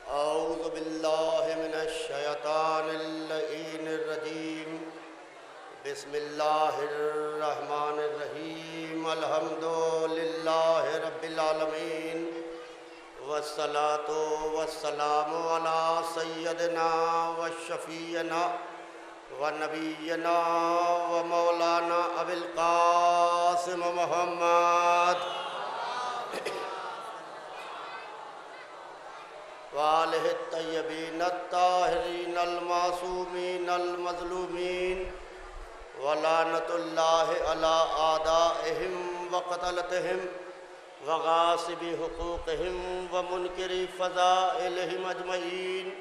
औज़ु बिल्लाहि मिनश शैतानिर रजीम। बिस्मिल्लाहिर रहमानिर रहीम। अल्हम्दुलिल्लाहि रब्बिल आलमीन। वस्सलातु वस्सलामु अला सय्यदिना व शफीना व नबीना व मौलाना अबिल कासिम मुहम्मद वालिहि तय्यबीन ताहिरीन मासूमीन मज़लूमीन व लानतुल्लाहि अला आदाइहिम व क़तलतिहिम व गासिबी हुकूक़िहिम व मुनकिरी फ़ज़ाइलिहिम अजमईन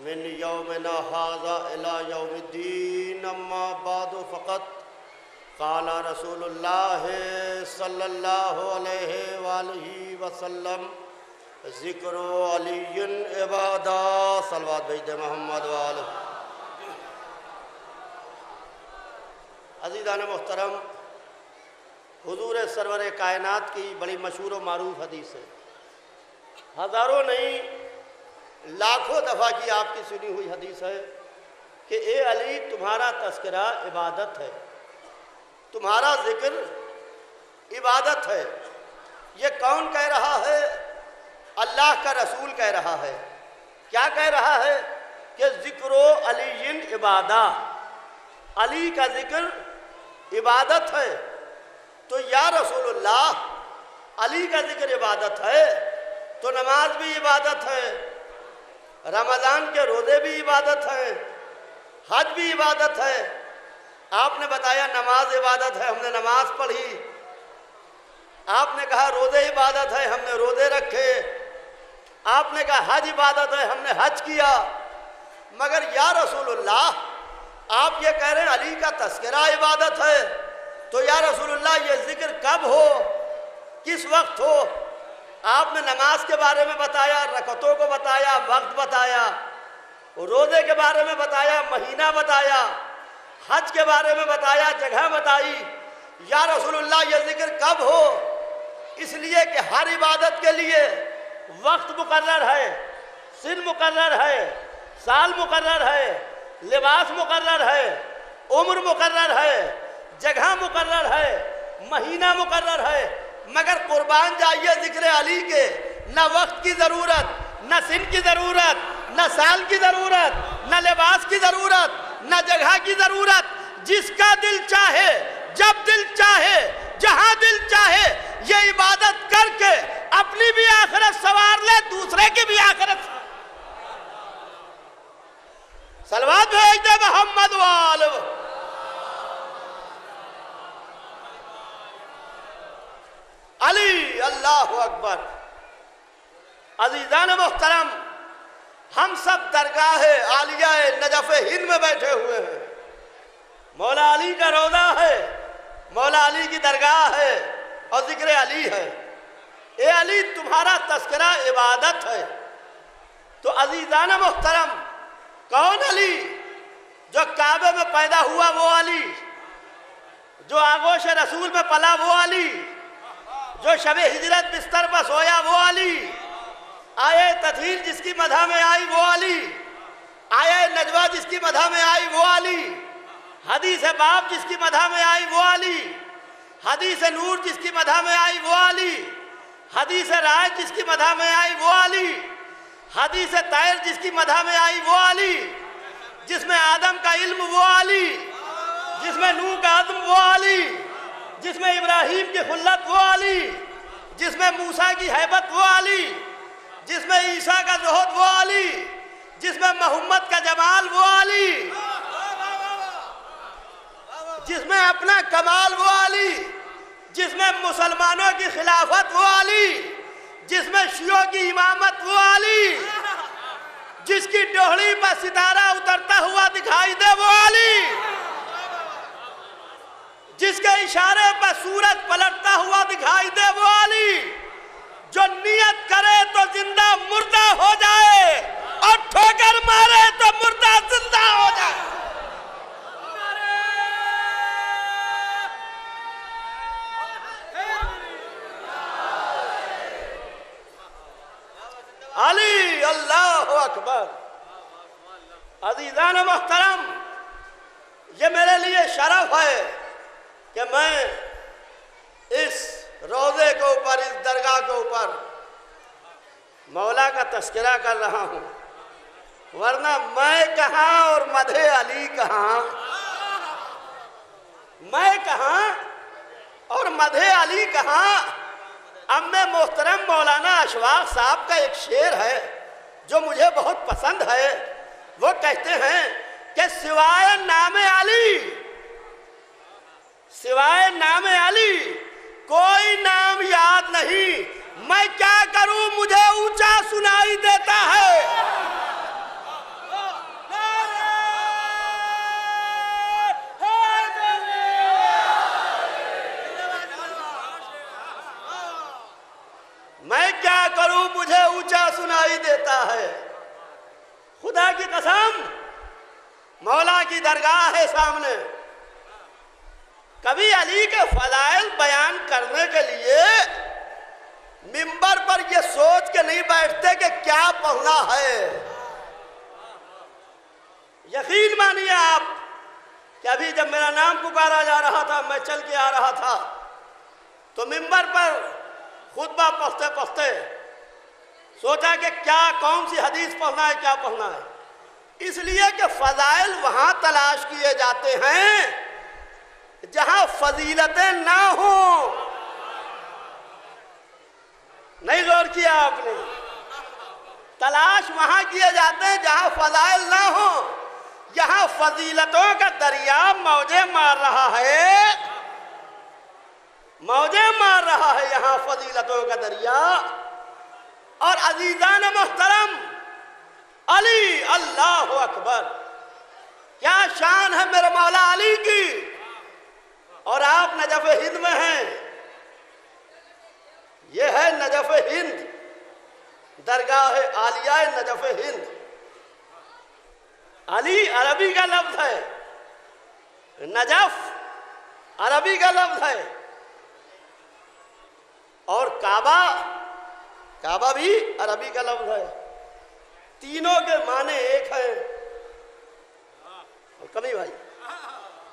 मिन यौमिना हाज़ा इला यौमिद्दीन। अम्मा बादु फ़क़त क़ाला रसूलुल्लाहि सल्लल्लाहु अलैहि वालिहि वसल्लम ज़िक्रो अलीय्यिन इबादा। सलवात भेज दे मोहम्मद वाल। अज़ीज़ान मोहतरम, हुज़ूर सरवर कायनात की बड़ी मशहूर व मारूफ हदीस है। हज़ारों नहीं लाखों दफ़ा की आपकी सुनी हुई हदीस है कि ए अली, तुम्हारा तज़किरा इबादत है, तुम्हारा ज़िक्र इबादत है। ये कौन कह रहा है? अल्लाह का रसूल कह रहा है। क्या कह रहा है? कि ज़िक्रो अलीय्यिन इबादा, अली का ज़िक्र इबादत है। तो या रसूलुल्लाह, अली का ज़िक्र इबादत है तो नमाज भी इबादत है, रमज़ान के रोज़े भी इबादत हैं, हज भी इबादत है। आपने बताया नमाज इबादत है, हमने नमाज पढ़ी। आपने कहा रोज़े इबादत है, हमने रोज़े रखे। आपने कहा हज इबादत है, हमने हज किया। मगर या रसूलुल्लाह, आप ये कह रहे हैं अली का तज़किरा इबादत है, तो या रसूलुल्लाह ये ज़िक्र कब हो, किस वक्त हो? आपने नमाज के बारे में बताया, रकतों को बताया, वक्त बताया, रोज़े के बारे में बताया, महीना बताया, हज के बारे में बताया, जगह बताई। या रसूलुल्लाह ये ज़िक्र कब हो? इसलिए कि हर इबादत के लिए वक्त मुकर्रर है, सिन मुकर्रर है, साल मुकर्रर है, लिबास मुकर्रर है, उम्र मुकर्रर है, जगह मुकर्रर है, महीना मुकर्रर है। मगर कुर्बान जाइए ज़िक्र अली के, न वक्त की ज़रूरत, न सिन की ज़रूरत, न साल की ज़रूरत, न लिबास की ज़रूरत, न जगह की ज़रूरत। जिसका दिल चाहे, जब दिल चाहे, जहां दिल चाहे, ये इबादत करके अपनी भी आखिरत सवार ले, दूसरे की भी आखिरत। सलवात भेज दे मोहम्मद वाल। अली, अल्लाहु अकबर। अज़ीज़ान मोहतरम, हम सब दरगाह आलिया नजफ़ हिंद में बैठे हुए हैं। मौला अली का रोज़ा है, मौला अली की दरगाह है और ज़िक्र अली है। ए अली, तुम्हारा तज़किरा इबादत है। तो अज़ीज़ान मोहतरम, कौन अली? जो काबे में पैदा हुआ वो अली, जो आगोश रसूल में पला वो अली, जो शबे हिजरत बिस्तर पर सोया वो अली, आये तथीर जिसकी मदह में आई वो अली, आये नजवा जिसकी मदह में आई वो अली, हदीस बाब जिसकी मदह में आई वो अली, हदीस नूर जिसकी मदह में आई वो अली, हदीस राय जिसकी मदह में आई वो अली, हदीस तैर जिसकी मदह में आई वो अली, जिसमें आदम का इल्म वो अली, जिसमें नूह का अज़्म वो अली, जिसमें इब्राहीम की खुल्लत वो अली, जिसमें मूसा की हैबत वो अली, जिसमें ईसा का ज़ुहद वो अली, जिसमें मोहम्मद का जमाल वो अली, जिसमें अपना कमाल वो अली, जिसमें मुसलमानों की खिलाफत वो अली, जिसमें शियों की इमामत वो अली, जिसकी डोहली पर सितारा उतरता हुआ दिखाई दे वो अली, जिसके इशारे पर सूरज पलटता हुआ दिखाई दे वो अली, जो नियत करे तो जिंदा मुर्दा हो जाए और ठोकर मारे तो मुर्दा जिंदा हो जाए। अली अल्लाह अकबर। अजीज़ान मोहतरम, ये मेरे लिए शरफ है कि मैं इस रोज़े के ऊपर, इस दरगाह के ऊपर मौला का तस्करा कर रहा हूँ, वरना मैं कहाँ और मदहे अली कहाँ, मैं कहाँ और मदहे अली कहाँ। अम्मे मोहतरम मौलाना अशफाक साहब का एक शेर है जो मुझे बहुत पसंद है। वो कहते हैं कि सिवाय नाम अली, सिवाय नाम अली कोई नाम याद नहीं, मैं क्या करूं मुझे ऊंचा सुनाई देता है। मैं क्या करूं मुझे ऊंचा सुनाई देता है। खुदा की कसम, मौला की दरगाह है सामने। कभी अली के फजाइल बयान करने के लिए मिंबर पर ये सोच के नहीं बैठते कि क्या पढ़ना है। यकीन मानिए आप कि अभी जब मेरा नाम पुकारा जा रहा था, मैं चल के आ रहा था, तो मिंबर पर खुतबा पढ़ते पढ़ते सोचा कि क्या, कौन सी हदीस पढ़ना है, क्या पढ़ना है। इसलिए कि फजाइल वहां तलाश किए जाते हैं जहां फजीलतें ना हो। नहीं गौर किया आपने? तलाश वहां किए जाते हैं जहां फजाइल ना हो। यहां फजीलतों का दरिया मौजे मार रहा है, मौजे मार रहा है यहां फजीलतों का दरिया। और अजीजान मोहतरम, अली अल्लाह अकबर, क्या शान है मेरे मौला अली की। और आप नजफ हिंद में हैं, ये है नजफ हिंद, दरगाह आलिया नजफ हिंद। अली अरबी का लफ्ज है, नजफ अरबी का लफ्ज है, और काबा, काबा भी अरबी का लफ्ज है। तीनों के माने एक हैं। कमी भाई,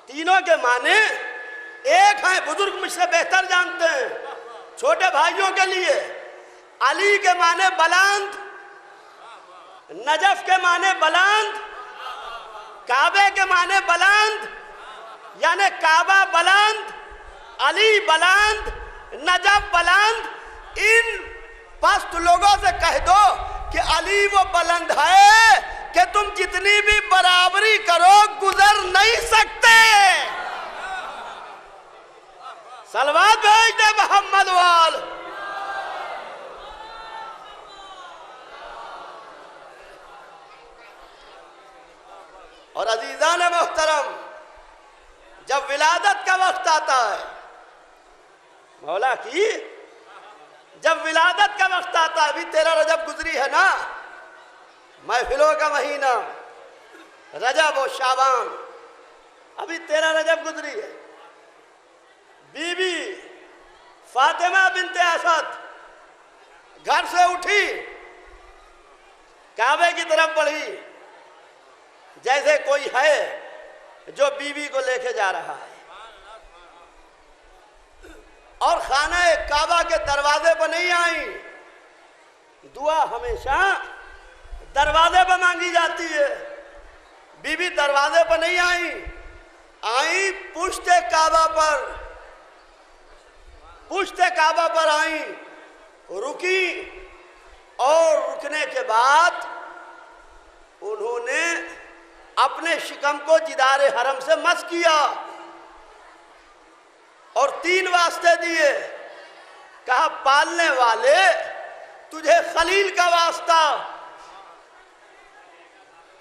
तीनों के माने एक हैं। बुजुर्ग मुझसे बेहतर जानते हैं। छोटे भाइयों के लिए अली के माने बुलंद, नजफ के माने बुलंद, काबे के माने बुलंद, यानी काबा बुलंद, अली बुलंद, नजफ बुलंद। इन पस्त लोगों से कह दो कि अली वो बुलंद है कि तुम जितनी भी बराबरी करो गुजर नहीं सकते। सलवात भेज दे मोहम्मद वाल। और अजीजान मोहतरम, जब विलादत का वक्त आता है मौला की, जब विलादत का वक्त आता है, अभी 13 रजब गुजरी है ना, महफिलों का महीना रजब और शाबान, अभी 13 रजब गुजरी है। बीबी फातिमा बिनते असद घर से उठी, काबे की तरफ बढ़ी, जैसे कोई है जो बीबी को लेके जा रहा है। और खाना काबा के दरवाजे पर नहीं आई। दुआ हमेशा दरवाजे पर मांगी जाती है। बीबी दरवाजे पर नहीं आई, आई पुश्ते काबा पर, पुश्ते काबा पर आई, रुकी, और रुकने के बाद उन्होंने अपने शिकम को जिदारे हरम से मस किया और 3 वास्ते दिए। कहा, पालने वाले तुझे खलील का वास्ता,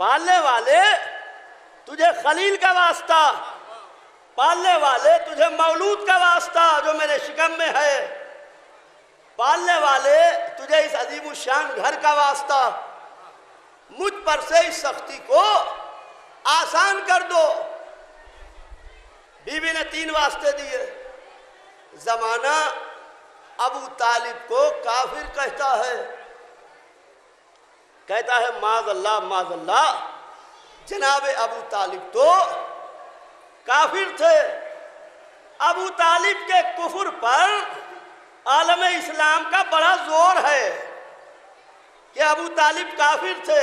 पालने वाले तुझे खलील का वास्ता, पालने वाले तुझे मौलूद का वास्ता जो मेरे शिकम में है, पालने वाले तुझे इस अजीमुशान घर का वास्ता, मुझ पर से इस सख्ती को आसान कर दो। बीवी ने 3 वास्ते दिए। जमाना अबू तालिब को काफिर कहता है, कहता है माज़अल्लाह, जनाब अबू तालिब तो काफिर थे। अबू तालिब के कुफर पर आलम इस्लाम का बड़ा जोर है कि अबू तालिब काफिर थे।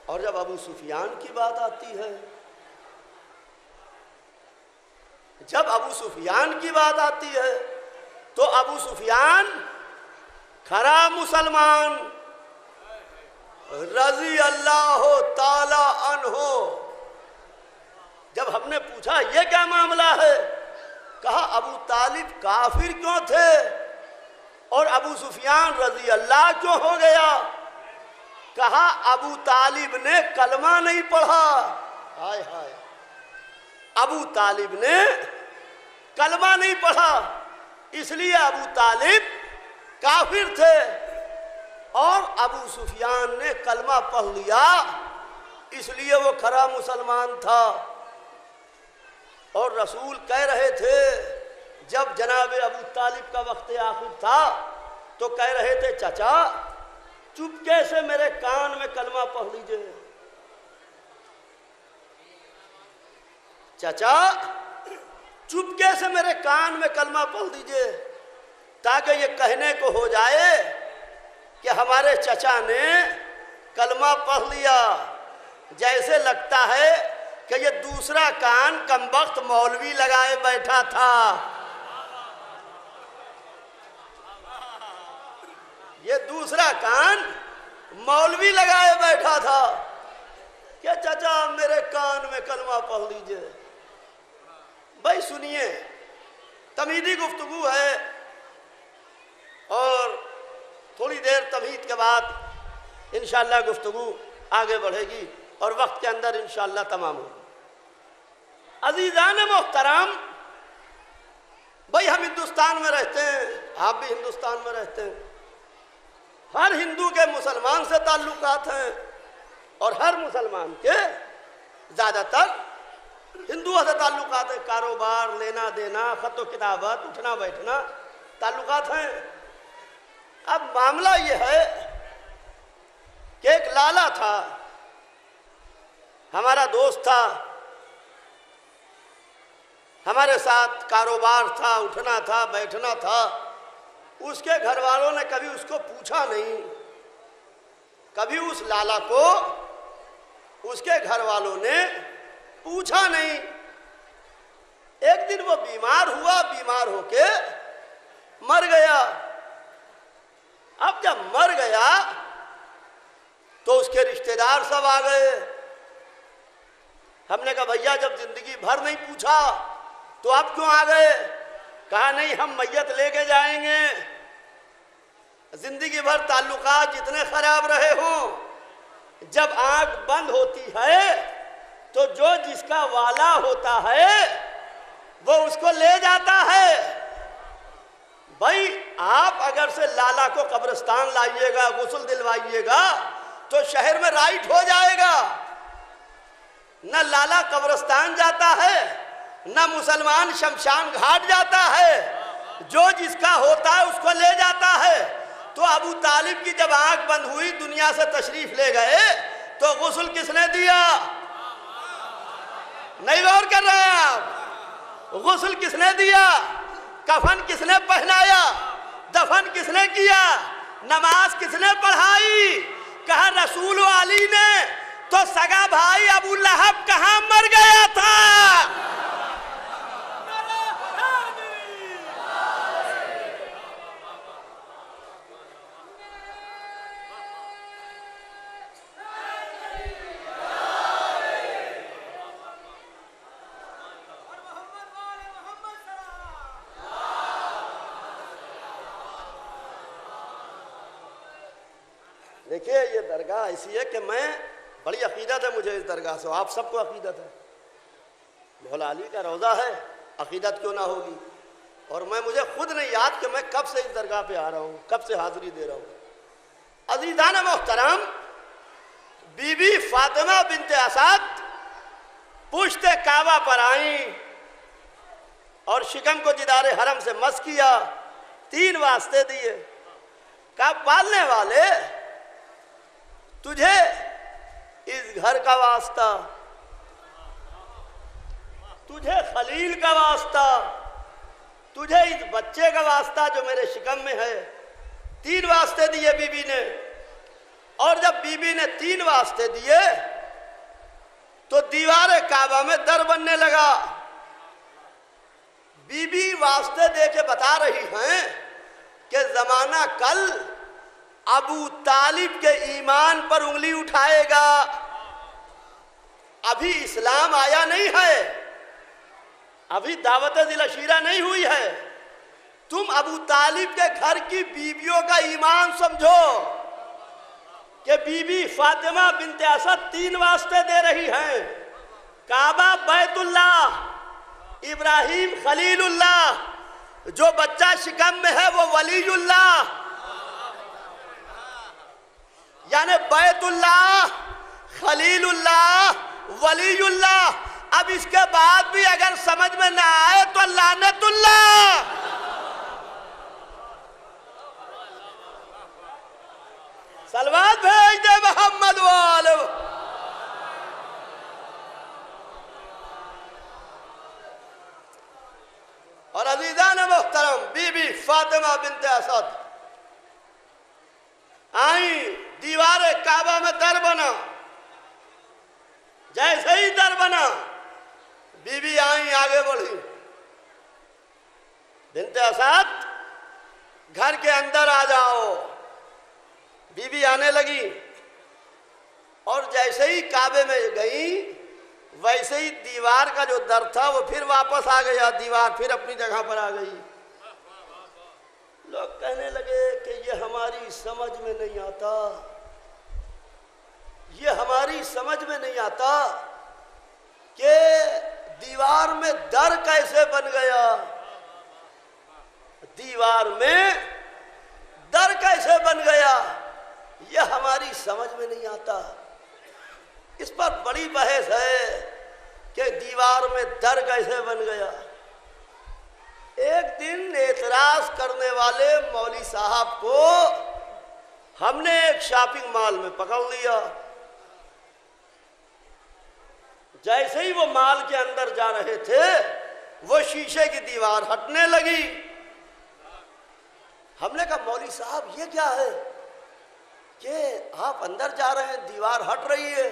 और जब अबू सुफियान की बात आती है, जब अबू सुफियान की बात आती है तो अबू सुफियान खरा मुसलमान रजी अल्लाह ताला अन्हो। जब हमने पूछा ये क्या मामला है, कहा अबू तालिब काफिर क्यों थे और अबू सुफियान रजी अल्लाह क्यों हो गया। कहा अबू तालिब ने कलमा नहीं पढ़ा। हाय हाय, अबू तालिब ने कलमा नहीं पढ़ा, इसलिए अबू तालिब काफिर थे। और अबू सुफियान ने कलमा पढ़ लिया, इसलिए वो खरा मुसलमान था। और रसूल कह रहे थे, जब जनाब अबू तालिब का वक्त आखिर था तो कह रहे थे चाचा चुपके से मेरे कान में कलमा पढ़ लीजिए। चाचा चुपके से मेरे कान में कलमा पढ़ दीजिए, ताकि ये कहने को हो जाए कि हमारे चचा ने कलमा पढ़ लिया। जैसे लगता है कि ये दूसरा कान कमबख्त मौलवी लगाए बैठा था। ये दूसरा कान मौलवी लगाए बैठा था कि चाचा मेरे कान में कलमा पढ़ लीजिए। भाई सुनिए, तमीदी गुफ्तगू है और थोड़ी देर तमीद के बाद इंशाअल्लाह गुफ्तगू आगे बढ़ेगी और वक्त के अंदर इंशाअल्लाह तमाम होगी। अजीज़ान मोहतरम, भाई हम हिंदुस्तान में रहते हैं, आप भी हिंदुस्तान में रहते हैं। हर हिंदू के मुसलमान से ताल्लुकात हैं और हर मुसलमान के ज़्यादातर हिंदुओं से ताल्लुकात है। कारोबार, लेना देना, खत किताबत, उठना बैठना, ताल्लुकात हैं। अब मामला ये है कि एक लाला था, हमारा दोस्त था, हमारे साथ कारोबार था, उठना था, बैठना था। उसके घर वालों ने कभी उसको पूछा नहीं, कभी उस लाला को उसके घर वालों ने पूछा नहीं। एक दिन वो बीमार हुआ, बीमार होके मर गया। अब जब मर गया तो उसके रिश्तेदार सब आ गए। हमने कहा भैया जब जिंदगी भर नहीं पूछा तो आप क्यों आ गए। कहा नहीं, हम मैयत लेके जाएंगे, जिंदगी भर ताल्लुकात जितने खराब रहे हों, जब आंख बंद होती है तो जो जिसका वाला होता है वो उसको ले जाता है। भाई आप अगर से लाला को कब्रिस्तान लाइएगा, गुस्ल दिलवाइएगा तो शहर में राइट हो जाएगा। न लाला कब्रिस्तान जाता है, न मुसलमान शमशान घाट जाता है, जो जिसका होता है उसको ले जाता है। तो अबू तालिब की जब आंख बंद हुई, दुनिया से तशरीफ ले गए, तो गुस्ल किसने दिया। नहीं गौर कर रहे हैं आप। गुस्ल किसने दिया, कफन किसने पहनाया, दफन किसने किया, नमाज किसने पढ़ाई। कहा रसूल अली ने। तो सगा भाई अबू लहब कहां मर गया था। देखिए ये दरगाह ऐसी है कि मैं बड़ी अकीदत है मुझे इस दरगाह से, आप सबको अकीदत है। मौला अली का रोज़ा है, अकीदत क्यों ना होगी। और मुझे खुद नहीं याद कि मैं कब से इस दरगाह पे आ रहा हूँ, कब से हाजिरी दे रहा हूँ। अज़ीज़ान मोहतरम, बीबी फातिमा बिनते असद पुश्ते काबा पर आई और शिकम को जिदारे हरम से मस किया, 3 वास्ते दिए। कहा पालने वाले तुझे इस घर का वास्ता, तुझे खलील का वास्ता, तुझे इस बच्चे का वास्ता जो मेरे शिकम में है। 3 वास्ते दिए बीबी ने, और जब बीबी ने 3 वास्ते दिए तो दीवार काबा में दर बनने लगा। बीबी वास्ते दे के बता रही हैं कि जमाना कल अबू तालिब के ईमान पर उंगली उठाएगा। अभी इस्लाम आया नहीं है, अभी दावत दिलशीरा नहीं हुई है। तुम अबू तालिब के घर की बीवियों का ईमान समझो कि बीबी फातिमा बिनते असद 3 वास्ते दे रही हैं। काबा बैतुल्लाह, इब्राहिम खलीलुल्लाह, जो बच्चा शिकम में है वो वलीयुल्लाह, यानी बैतुल्लाह, खलीलुल्लाह, वलीयुल्लाह। अब इसके बाद भी अगर समझ में ना आए तो लानतुल्लाह। सलवात भेज दे मोहम्मद वाले। और अजीजान मोहतरम, बीबी फातिमा बिनते असद आई, दीवार काबा में दर बना। जैसे ही दर बना, बीबी आई, आगे बढ़ी। बिनते असद घर के अंदर आ जाओ। बीबी आने लगी और जैसे ही काबे में गई वैसे ही दीवार का जो दर था वो फिर वापस आ गया, दीवार फिर अपनी जगह पर आ गई। लोग कहने लगे कि ये हमारी समझ में नहीं आता, ये हमारी समझ में नहीं आता कि दीवार में दर कैसे बन गया, दीवार में दर कैसे बन गया, ये हमारी समझ में नहीं आता। इस पर बड़ी बहस है कि दीवार में दर कैसे बन गया। एक दिन एतराज करने वाले मौली साहब को हमने एक शॉपिंग मॉल में पकड़ लिया। जैसे ही वो मॉल के अंदर जा रहे थे वो शीशे की दीवार हटने लगी। हमने कहा मौली साहब ये क्या है कि आप अंदर जा रहे हैं, दीवार हट रही है।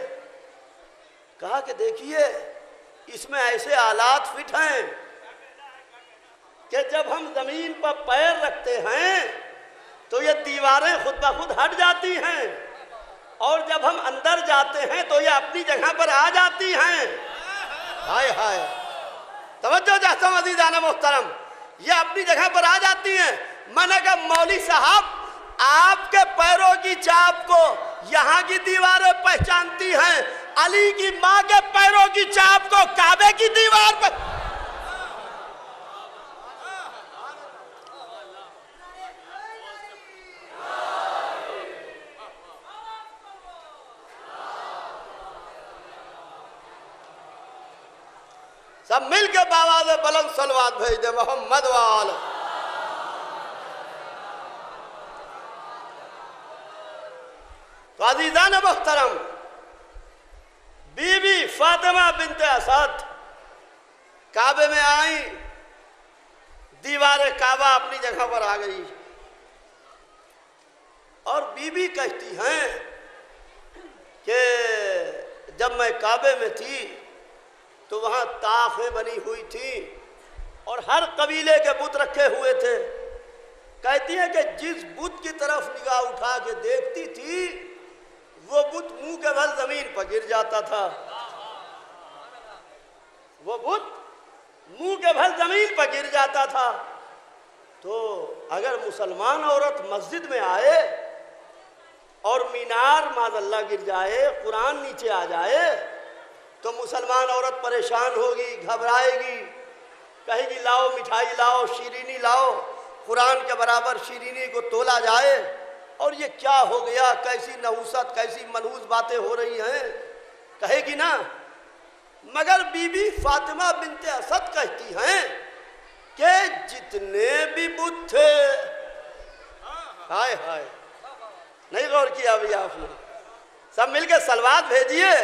कहा कि देखिए इसमें ऐसे आलात फिट हैं कि जब हम जमीन पर पैर रखते हैं तो ये दीवारें खुद ब खुद हट जाती हैं, और जब हम अंदर जाते हैं तो ये अपनी जगह पर आ जाती हैं। हाय हाय, तवज्जो चाहता हूं अज़ीज़ान मोहतरम, ये अपनी जगह पर आ जाती हैं। मैंने कहा मौली साहब आपके पैरों की चाप को यहाँ की दीवारें पहचानती हैं, अली की माँ के पैरों की चाप को काबे की दीवार पर। सब मिलके बावाज़ बुलंद सलवात भेज दे मोहम्मद वाले। तो अज़ीज़ान मोहतरम, बीबी फातिमा बिनते असद काबे में आई, दीवार काबा अपनी जगह पर आ गई। और बीबी कहती हैं कि जब मैं काबे में थी तो वहाँ ताखें बनी हुई थी और हर कबीले के बुत रखे हुए थे। कहती है कि जिस बुत की तरफ निगाह उठा के देखती थी वो बुत मुंह के बल जमीन पर गिर जाता था, वो बुत मुंह के बल जमीन पर गिर जाता था। तो अगर मुसलमान औरत मस्जिद में आए और मीनार माज़अल्लाह गिर जाए, कुरान नीचे आ जाए, तो मुसलमान औरत परेशान होगी, घबराएगी, कहेगी लाओ मिठाई लाओ, शीरीनी लाओ, कुरान के बराबर शीरीनी को तोला जाए। और ये क्या हो गया, कैसी नहुसत, कैसी मनहूस बातें हो रही हैं, कहेगी ना। मगर बीबी फातिमा बिनते असद कहती हैं कि जितने भी बुत थे, हाय हाय, नहीं गौर किया अभी आपने, सब मिलके सलवात भेजिए।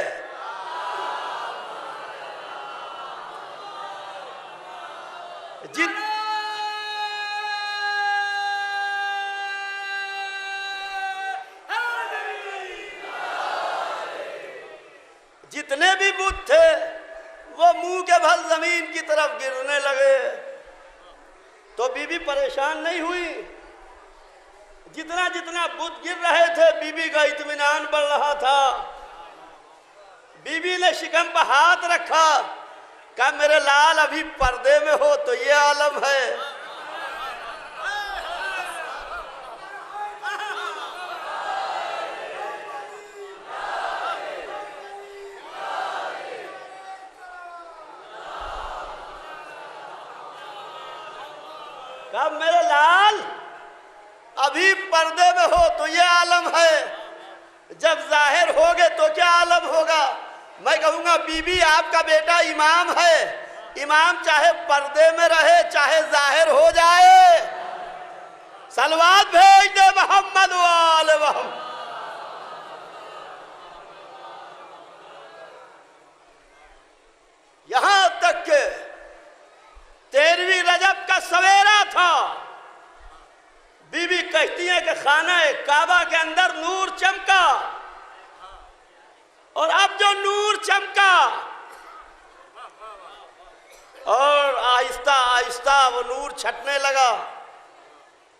जितने भी बुत थे वो मुंह के बल जमीन की तरफ गिरने लगे, तो बीबी परेशान नहीं हुई। जितना जितना बुत गिर रहे थे बीबी का इत्मीनान बढ़ रहा था। बीबी ने शिकम पर हाथ रखा, कहा मेरे लाल अभी पर्दे में हो तो ये आलम है। कहा मेरे लाल अभी पर्दे में हो तो ये आलम है, जब जाहिर होगे तो क्या आलम होगा। मैं कहूंगा बीबी आपका बेटा इमाम है, इमाम चाहे पर्दे में रहे चाहे जाहिर हो जाए। सलवात भेज दे मोहम्मद वाले मोहम्मद। यहां तक के 13वीं रजब का सवेरा था, बीबी कहती है कि खाना काबा के अंदर नूर चमका, और अब जो नूर चमका और आहिस्ता आहिस्ता वो नूर छटने लगा,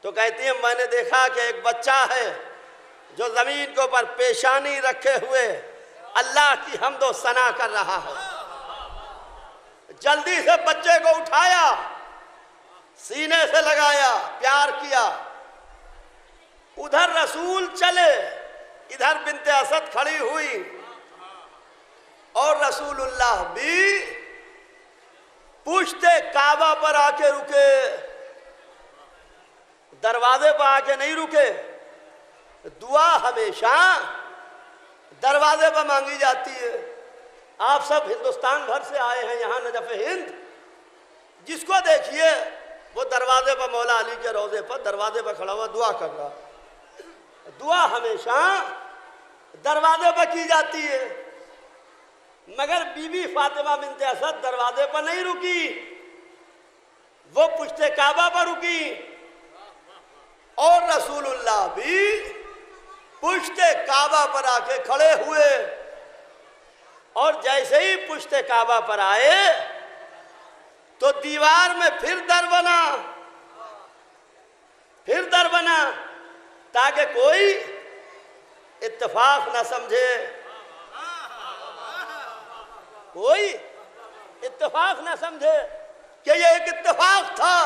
तो कहती है मैंने देखा कि एक बच्चा है जो जमीन के ऊपर पेशानी रखे हुए अल्लाह की हम्दो सना कर रहा है। जल्दी से बच्चे को उठाया, सीने से लगाया, प्यार किया। उधर रसूल चले, इधर बिन्ते असद खड़ी हुई, और रसूलुल्लाह भी पुश्ते काबा पर आके रुके, दरवाजे पर आके नहीं रुके। दुआ हमेशा दरवाजे पर मांगी जाती है। आप सब हिंदुस्तान भर से आए हैं यहाँ नजफ हिंद, जिसको देखिए वो दरवाजे पर मौला अली के रोजे पर दरवाजे पर खड़ा हुआ दुआ कर रहा। दुआ हमेशा दरवाजे पर की जाती है, मगर बीबी फातिमा बिन्ते असद दरवाजे पर नहीं रुकी, वो पुश्ते काबा पर रुकी, और रसूलुल्लाह भी पुश्ते काबा पर आके खड़े हुए। और जैसे ही पुश्ते काबा पर आए तो दीवार में फिर दर बना, ताकि कोई इत्तेफाक न समझे, कोई इत्तेफाक न समझे कि ये एक इत्तेफाक था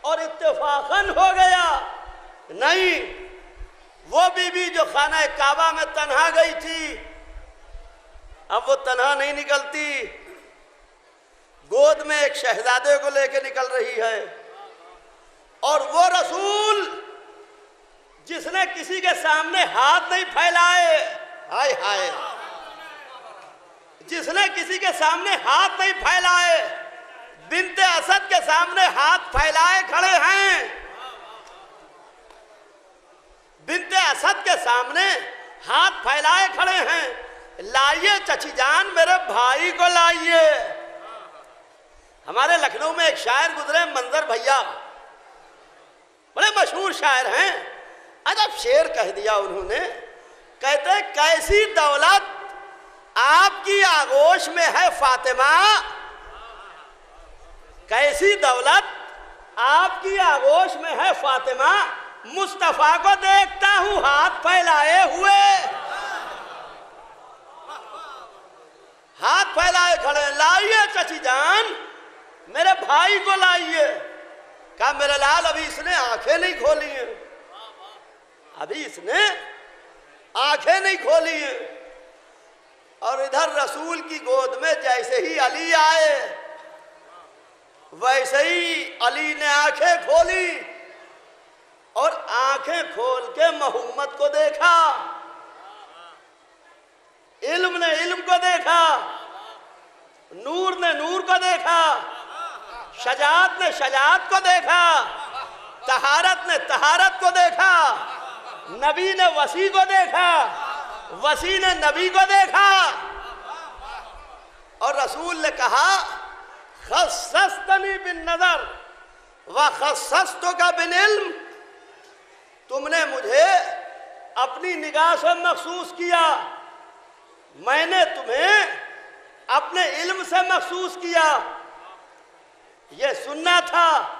और इत्तेफाकन हो गया। नहीं, वो बीबी जो खाना काबा में तन्हा गई थी, अब वो तन्हा नहीं निकलती, गोद में एक शहजादे को लेकर निकल रही है। और वो रसूल जिसने किसी के सामने हाथ नहीं फैलाए, हाय हाय, जिसने किसी के सामने हाथ नहीं फैलाए, बिन्ते असद के सामने हाथ फैलाए खड़े हैं। बिन्ते असद के सामने हाथ फैलाए खड़े हैं, लाइए चची जान मेरे भाई को लाइए। हमारे लखनऊ में एक शायर गुजरे, मंजर भैया, बड़े मशहूर शायर हैं। अजब शेर कह दिया उन्होंने, कहते कैसी दौलत आपकी आगोश में है फातिमा, कैसी दौलत आपकी आगोश में है फातिमा, मुस्तफा को देखता हूं हाथ फैलाए हुए, हाथ फैलाए खड़े। लाइए चची जान मेरे भाई को लाइए। कहा मेरे लाल अभी इसने आंखें नहीं खोली हैं, अभी इसने आंखें नहीं खोली हैं। और इधर रसूल की गोद में जैसे ही अली आए, वैसे ही अली ने आंखें खोली और आंखें खोल के मोहम्मद को देखा, इल्म ने इल्म को देखा, नूर ने नूर को देखा, शजात ने शजात को देखा, तहारत ने तहारत को देखा, नबी ने वसी को देखा, वसी ने नबी को देखा और रसूल ने कहा खस्सस्तनी बिन नजर व खस्सस्तुका बिन इल्म, तुमने मुझे अपनी निगाह से महसूस किया, मैंने तुम्हें अपने इल्म से महसूस किया। ये सुनना था।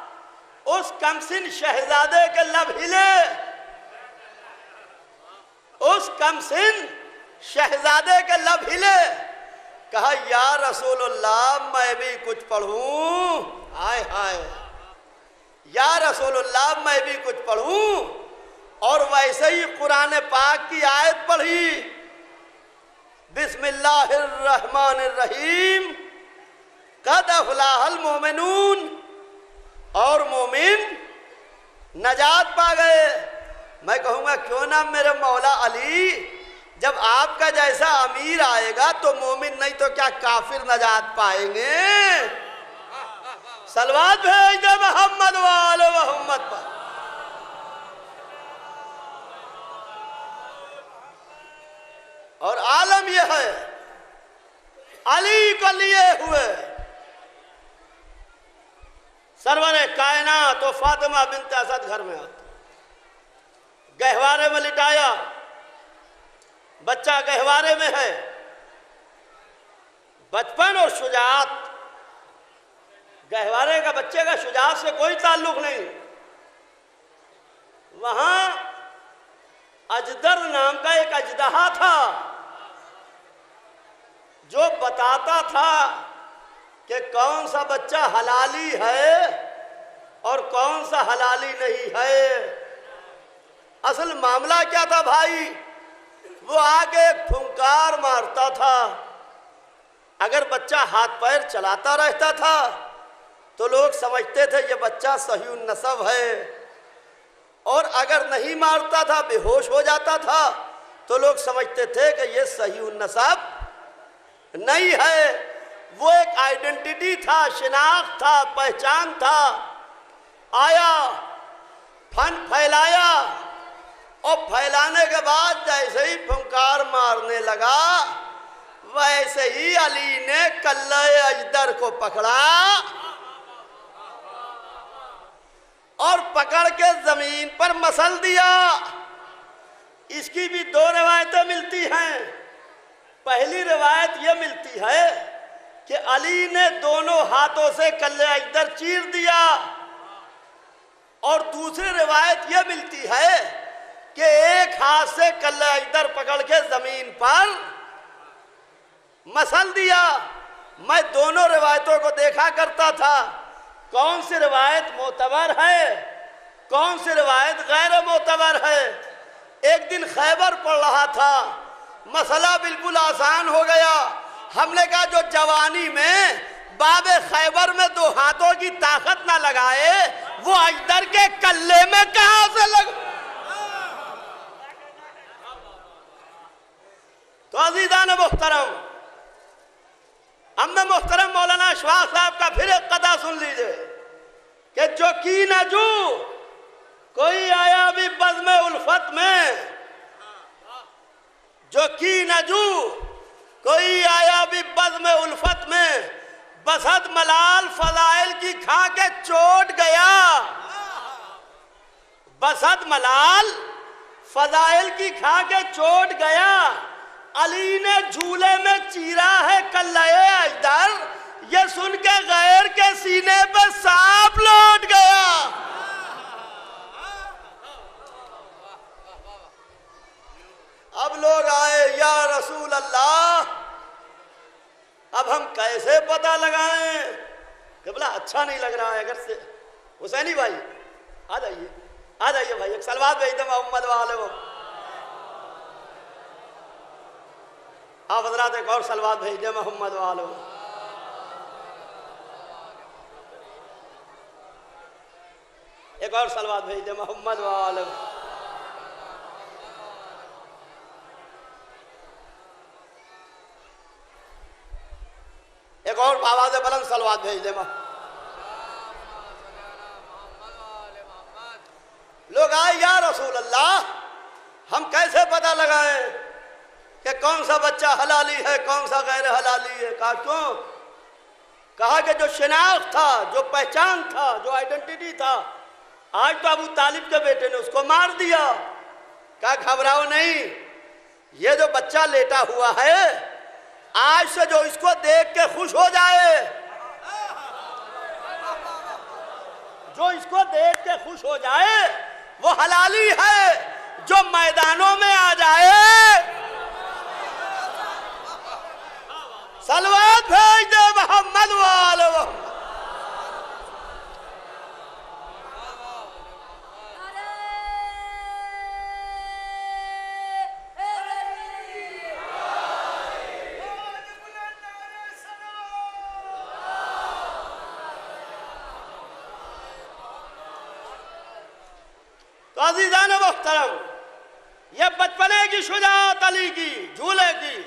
उस कमसिन शहजादे के लब हिले, उस कमसिन शहजादे के लब हिले। कहा या रसूलुल्लाह मैं भी कुछ पढ़ूं। हाय हाय, या रसूलुल्लाह मैं भी कुछ पढ़ूं। और वैसे ही कुरान पाक की आयत पढ़ी, बिस्मिल्लाहिर्रहमानिर्रहीम, कद अफ़लाहल मोमिनून, और मोमिन नजात पा गए। मैं कहूँगा क्यों ना मेरे मौला अली, जब आपका जैसा अमीर आएगा तो मोमिन नहीं तो क्या काफिर नजात पाएंगे। सलवात भेज दे मोहम्मद वाले मोहम्मद पर। और आलम यह है अली को लिए हुए सरवरे कायनात तो फातिमा बिन्त असद घर में आते, गहवारे में लिटाया, बच्चा गहवारे में है। बचपन और शुजात, गहवारे का बच्चे का शुजात से कोई ताल्लुक नहीं। वहां अजदर नाम का एक अजदहा था जो बताता था कि कौन सा बच्चा हलाली है और कौन सा हलाली नहीं है। असल मामला क्या था भाई, वो आगे एक फुंकार मारता था। अगर बच्चा हाथ पैर चलाता रहता था तो लोग समझते थे ये बच्चा सही नसब है, और अगर नहीं मारता था, बेहोश हो जाता था, तो लोग समझते थे कि ये सही नसब नहीं है। वो एक आइडेंटिटी था, शिनाख्त था, पहचान था। आया, फन फैलाया, और फैलाने के बाद जैसे ही फुंकार मारने लगा, वैसे ही अली ने कल्ले अजदर को पकड़ा और पकड़ के जमीन पर मसल दिया। इसकी भी दो रिवायतें मिलती हैं। पहली रिवायत यह मिलती है कि अली ने दोनों हाथों से कल्ले अजदर चीर दिया, और दूसरी रिवायत यह मिलती है कि एक हाथ से कल्ले अजदर पकड़ के जमीन पर मसल दिया। मैं दोनों रिवायतों को देखा करता था, कौन सी रिवायत मोतबर है, कौन सी रिवायत गैर मोतबर है। एक दिन खैबर पढ़ रहा था, मसला बिल्कुल आसान हो गया। हमने कहा जो जवानी में बाबे खैबर में दो हाथों की ताकत ना लगाए, वो अजदर के कल्ले में कहां से लग। तो अजीज़ान मुहतरम, अम्मे मुहतरम मौलाना अशफाक साहब का फिर एक कथा सुन लीजिए कि जो की नजू कोई आया भी बज़्म उल्फत में, जो की नजू कोई आया भी बज़्म उल्फत में, बसद मलाल फजाइल की खा के चोट गया। बसद मलाल फजाइल की खा के चोट गया। अली ने झूले में चीरा है कल्ले अजदर, ये सुन के गैर के सीने पे सांप लौट गया। अब लोग आए, या रसूल अल्लाह, अब हम कैसे पता लगाएं कि बोला अच्छा नहीं लग रहा है। अगर से हुसैनी भाई आ जाइए, आ जाइए भाई, एक सलवात भेज दे मोहम्मद वाले वो। आप हजरात एक और सलवात भेज दे मोहम्मद वाले वो। एक और सलवात भेज दे मोहम्मद वाले वो। एक और आवाज बुलंद सलवात भेज दे। लोग आए, या रसूल अल्लाह हम कैसे पता लगाएं कि कौन सा बच्चा हलाली है कौन सा गैर हलाली है। कहा क्यों? कहा कि जो शिनाख्त था, जो पहचान था, जो आइडेंटिटी था, आज तो अबू तालिब के बेटे ने उसको मार दिया। कहा घबराओ नहीं, ये जो बच्चा लेटा हुआ है आज से जो इसको देख के खुश हो जाए, जो इसको देख के खुश हो जाए वो हलाली है। जो मैदानों में आ जाए सलवात भेज दे मोहम्मद वाले। तो अजीजान मुहतरम, ये बचपने की शुजाअत अली की, झूले की,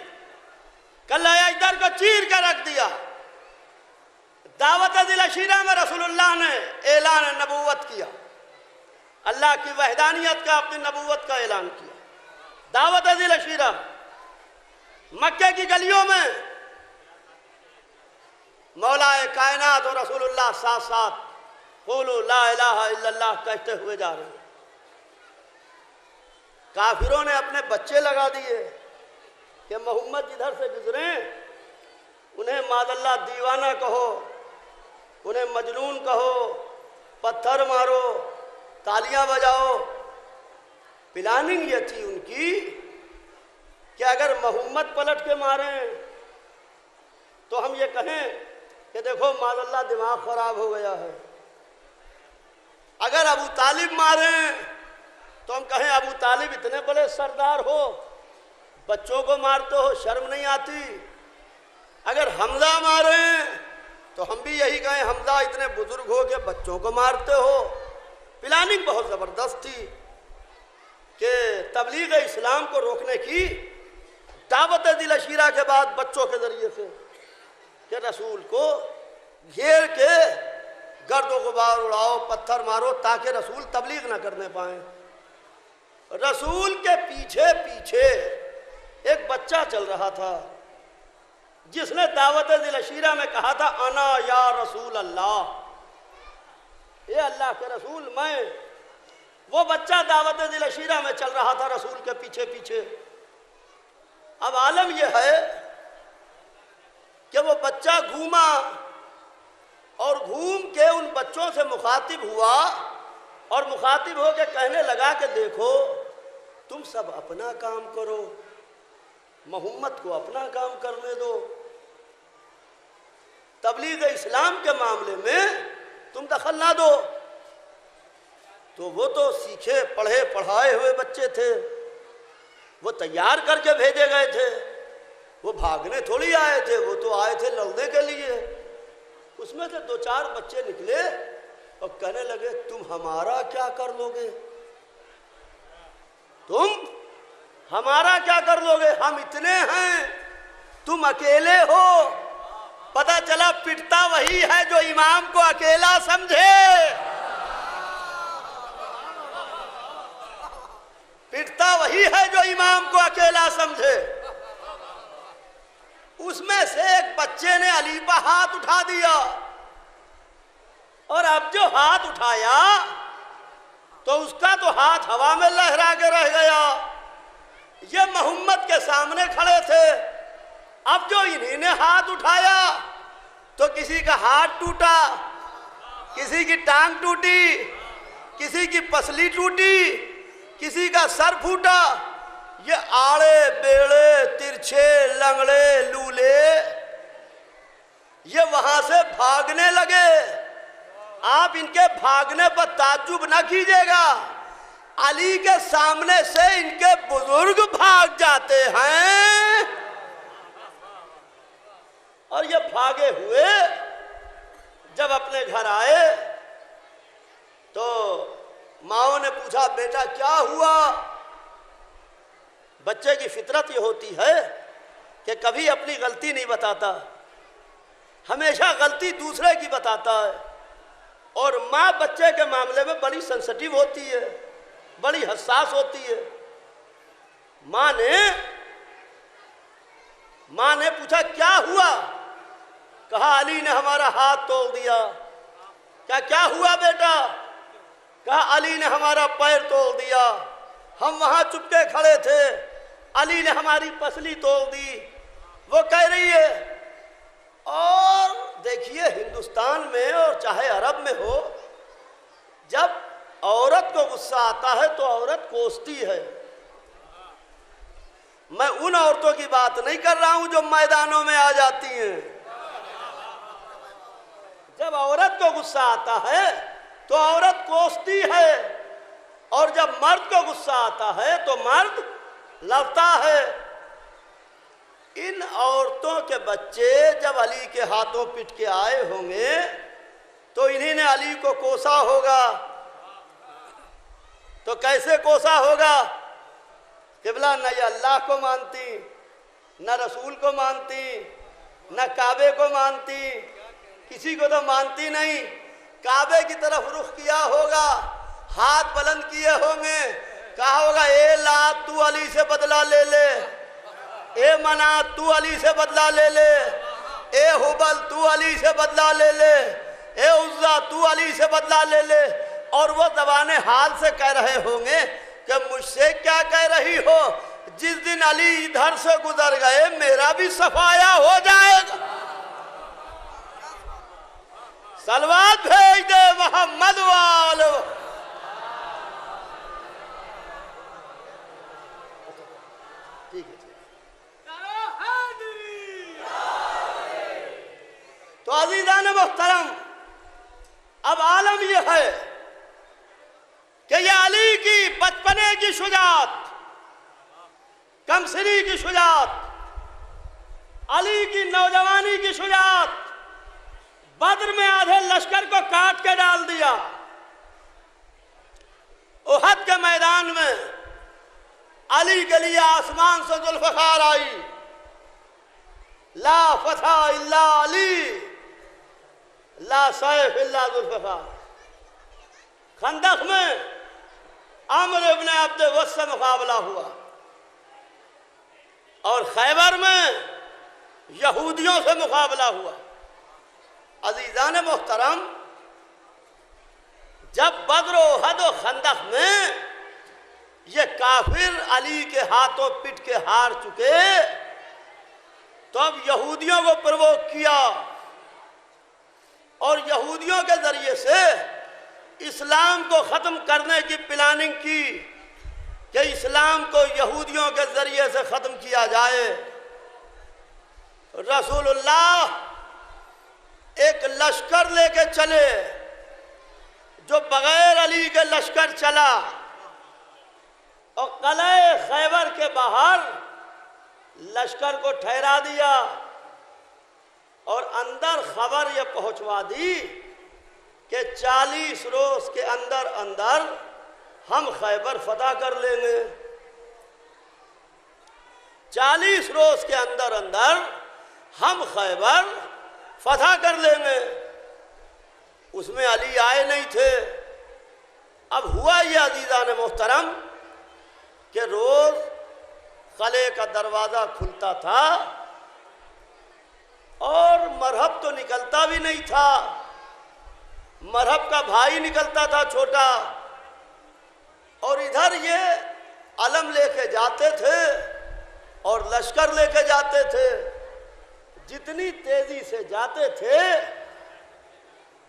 कल्ला इधर को चीर कर रख दिया। दावत दिल अशीरा में रसूलुल्लाह ने ऐलान नबूवत किया, अल्लाह की वहदानियत का, अपनी नबूवत का ऐलान किया। दावत दिल अशीरा मक्के की गलियों में मौलाए कायनात और रसूलुल्लाह साथ साथ क़ुलू ला इलाहा इल्लल्लाह कहते हुए जा रहे हैं। काफिरों ने अपने बच्चे लगा दिए कि मोहम्मद जिधर से गुजरे उन्हें मादल्ला दीवाना कहो, उन्हें मजनून कहो, पत्थर मारो, तालियां बजाओ। प्लानिंग ये थी उनकी कि अगर मोहम्मद पलट के मारें तो हम ये कहें कि देखो मादल्ला दिमाग खराब हो गया है। अगर अबू तालिब मारें तो हम कहें अबू तालिब इतने बड़े सरदार हो, बच्चों को मारते हो, शर्म नहीं आती। अगर हमजा मारें तो हम भी यही कहें हमजा इतने बुजुर्ग हो के बच्चों को मारते हो। प्लानिंग बहुत ज़बरदस्त थी कि तबलीग इस्लाम को रोकने की। दावत दिल अशीरा के बाद बच्चों के ज़रिए से कि रसूल को घेर के गर्दो गुबार उड़ाओ, पत्थर मारो ताकि रसूल तबलीग ना करने पाए। रसूल के पीछे पीछे एक बच्चा चल रहा था जिसने दावत दिल अशीरा में कहा था अना या रसूल अल्लाह, ये अल्लाह के रसूल मैं। वो बच्चा दावत दिल अशीरा में चल रहा था रसूल के पीछे पीछे। अब आलम यह है कि वो बच्चा घूमा और घूम के उन बच्चों से मुखातिब हुआ और मुखातिब हो के कहने लगा कि देखो तुम सब अपना काम करो, मोहम्मद को अपना काम करने दो, तबलीग इस्लाम के मामले में तुम दखल ना दो। तो वो तो सीखे पढ़े पढ़ाए हुए बच्चे थे, वो तैयार करके भेजे गए थे, वो भागने थोड़ी आए थे, वो तो आए थे लड़ने के लिए। उसमें से दो चार बच्चे निकले और कहने लगे तुम हमारा क्या कर लोगे, तुम हमारा क्या कर लोगे, हम इतने हैं, तुम अकेले हो। पता चला पिटता वही है जो इमाम को अकेला समझे, पिटता वही है जो इमाम को अकेला समझे। उसमें से एक बच्चे ने अली पर हाथ उठा दिया और अब जो हाथ उठाया तो उसका तो हाथ हवा में लहरा के रह गया। ये मोहम्मद के सामने खड़े थे। अब जो इन्हीं ने हाथ उठाया तो किसी का हाथ टूटा, किसी की टांग टूटी, किसी की पसली टूटी, किसी का सर फूटा। ये आड़े बेड़े तिरछे लंगड़े लूले ये वहां से भागने लगे। आप इनके भागने पर ताज्जुब न कीजिएगा, अली के सामने से इनके बुजुर्ग भाग जाते हैं। और ये भागे हुए जब अपने घर आए तो माओ ने पूछा बेटा क्या हुआ। बच्चे की फितरत ये होती है कि कभी अपनी गलती नहीं बताता, हमेशा गलती दूसरे की बताता है। और माँ बच्चे के मामले में बड़ी सेंसिटिव होती है, बड़ी हसास होती है। माँ ने माँ ने पूछा क्या हुआ? कहा अली ने हमारा हाथ तोड़ दिया। क्या हुआ बेटा? कहा अली ने हमारा पैर तोड़ दिया। हम वहां चुपके खड़े थे, अली ने हमारी पसली तोड़ दी। वो कह रही है। और देखिए हिंदुस्तान में और चाहे अरब में हो, जब औरत को गुस्सा आता है तो औरत कोसती है। मैं उन औरतों की बात नहीं कर रहा हूं जो मैदानों में आ जाती हैं। जब औरत को गुस्सा आता है तो औरत कोसती है, और जब मर्द को गुस्सा आता है तो मर्द लड़ता है। इन औरतों के बच्चे जब अली के हाथों पिट के आए होंगे तो इन्हीं ने अली को कोसा होगा। तो कैसे कोसा होगा? किबला न ये अल्लाह को मानती, न रसूल को मानती, न काबे को मानती, किसी को तो मानती नहीं। काबे की तरफ रुख किया होगा, हाथ बुलंद किए होंगे, कहा होगा ए लात तू अली से बदला ले ले, ए मनात तू अली से बदला ले ले, ए हुबल तू अली से बदला ले ले, ए उज्जा तू अली से बदला ले ले। और वो दबाने हाल से कह रहे होंगे कि मुझसे क्या कह रही हो, जिस दिन अली इधर से गुजर गए मेरा भी सफाया हो जाएगा। सलवात भेज दे मोहम्मद वालो। ठीक है। तो अज़ीज़ान मोहतरम, अब आलम यह है कि यह अली की बचपने की शुजात, कमसिनी की शुजात, अली की नौजवानी की शुजात, बद्र में आधे लश्कर को काट के डाल दिया। उहद के मैदान में अली के लिए आसमान से जुल्फ़कार आई, ला फथा इल्ला अली, ला सैफ इल्ला जुल्फ़कार। खंदक में अम्र इब्न अब्द वस से मुकाबला हुआ, और खैबर में यहूदियों से मुकाबला हुआ। अज़ीज़ान मोहतरम, जब बद्र, उहद और खंदक में ये काफिर अली के हाथों पिट के हार चुके, तो अब यहूदियों को प्रवोक किया और यहूदियों के जरिए से इस्लाम को ख़त्म करने की प्लानिंग की कि इस्लाम को यहूदियों के जरिए से ख़त्म किया जाए। रसूलुल्लाह एक लश्कर लेके चले जो बगैर अली के लश्कर चला, और किले खैबर के बाहर लश्कर को ठहरा दिया और अंदर खबर यह पहुंचवा दी कि 40 रोज के अंदर अंदर हम खैबर फतह कर लेंगे। 40 रोज के अंदर अंदर हम खैबर फतह कर लेंगे। उसमें अली आए नहीं थे। अब हुआ यह अज़ीज़ान मोहतरम कि रोज किले का दरवाज़ा खुलता था और मरहब तो निकलता भी नहीं था। मरहब का भाई निकलता था छोटा, और इधर ये अलम लेके जाते थे और लश्कर लेके जाते थे। जितनी तेजी से जाते थे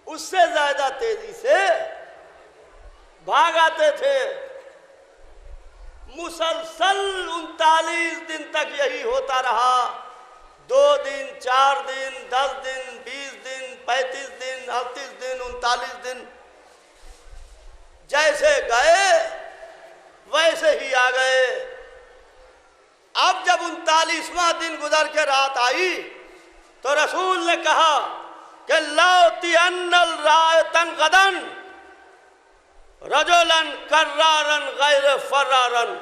उससे ज्यादा तेजी से भाग आते थे। मुसलसल 39 दिन तक यही होता रहा। 2 दिन, 4 दिन, 10 दिन, 20 दिन, 35 दिन, 38 दिन, 39 दिन, जैसे गए वैसे ही आ गए। अब जब 39वां दिन गुजर के रात आई तो रसूल ने कहा कि लौती अन्नल रायतन गदन रजुलन कर्रारन गैर फर्रारन।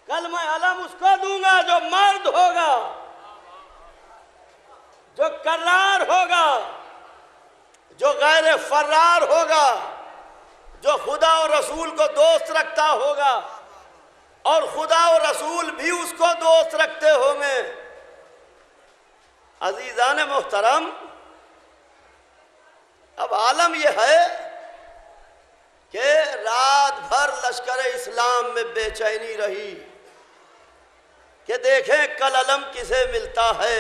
कल मैं अलम उसको दूंगा जो मर्द होगा, जो कर्रार होगा, जो गैर फर्रार होगा, जो खुदा और रसूल को दोस्त रखता होगा और खुदा और रसूल भी उसको दोस्त रखते होंगे। अजीज़ान मोहतरम, अब आलम यह है कि रात भर लश्कर इस्लाम में बेचैनी रही कि देखें कल अलम किसे मिलता है।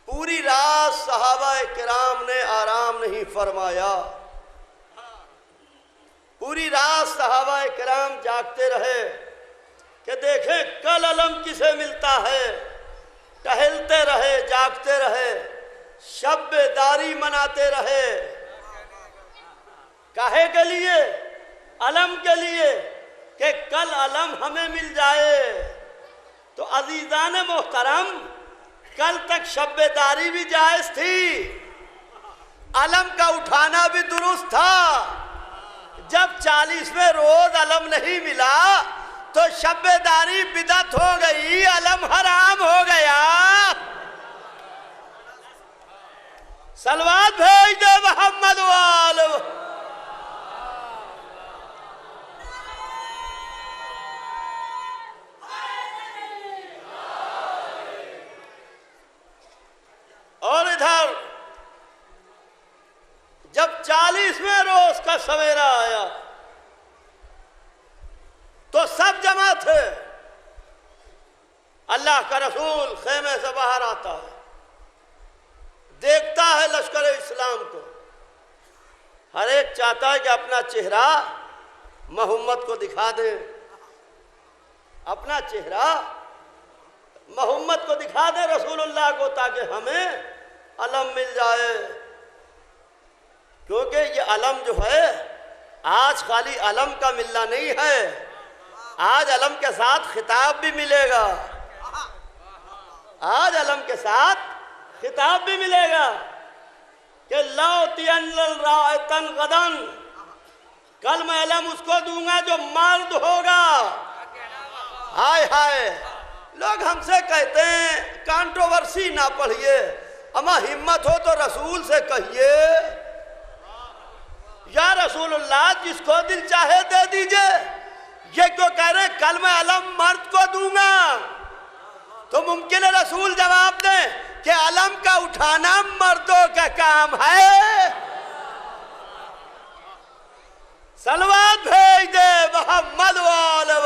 पूरी रात सहाबा किराम ने आराम नहीं फरमाया, पूरी रात सहाबा किराम जागते रहे कि देखें कल अलम किसे मिलता है। टहलते रहे, जागते रहे, शब-ए-दारी मनाते रहे। काहे के लिए? अलम के लिए कि कल अलम हमें मिल जाए। तो अजीज़ान मोहतरम, कल तक शब-ए-दारी भी जायज़ थी, अलम का उठाना भी दुरुस्त था। जब 40वें रोज अलम नहीं मिला तो शब-ए-दारी बिदअत हो गई, अलम हराम हो गया। सलवात भेज दे मोहम्मद वाले। और इधर जब 40वें रोज का सवेरा आया तो सब जमा थे। अल्लाह का रसूल खेमे से बाहर आता है, देखता है लश्कर इस्लाम को। हर एक चाहता है कि अपना चेहरा मोहम्मद को दिखा दे, अपना चेहरा मोहम्मद को दिखा दे, रसूलुल्लाह को, ताकि हमें अलम मिल जाए। क्योंकि ये अलम जो है आज खाली अलम का मिलना नहीं है, आज अलम के साथ खिताब भी मिलेगा। आज अलम के साथ खिताब भी मिलेगा कि लाउतियन गदन, कल मैं अलम उसको दूंगा जो मर्द होगा। हाय हाय, लोग हमसे कहते हैं कंट्रोवर्सी ना पढ़िए, अमा हिम्मत हो तो रसूल से कहिए, या रसूलुल्लाह जिसको दिल चाहे दे दीजिए। ये क्यों कह रहे कल मैं अलम मर्द को दूंगा? तो मुमकिन है रसूल जवाब दें कि अलम का उठाना मर्दों का काम है। सलवात भेज दे मोहम्मद वाले।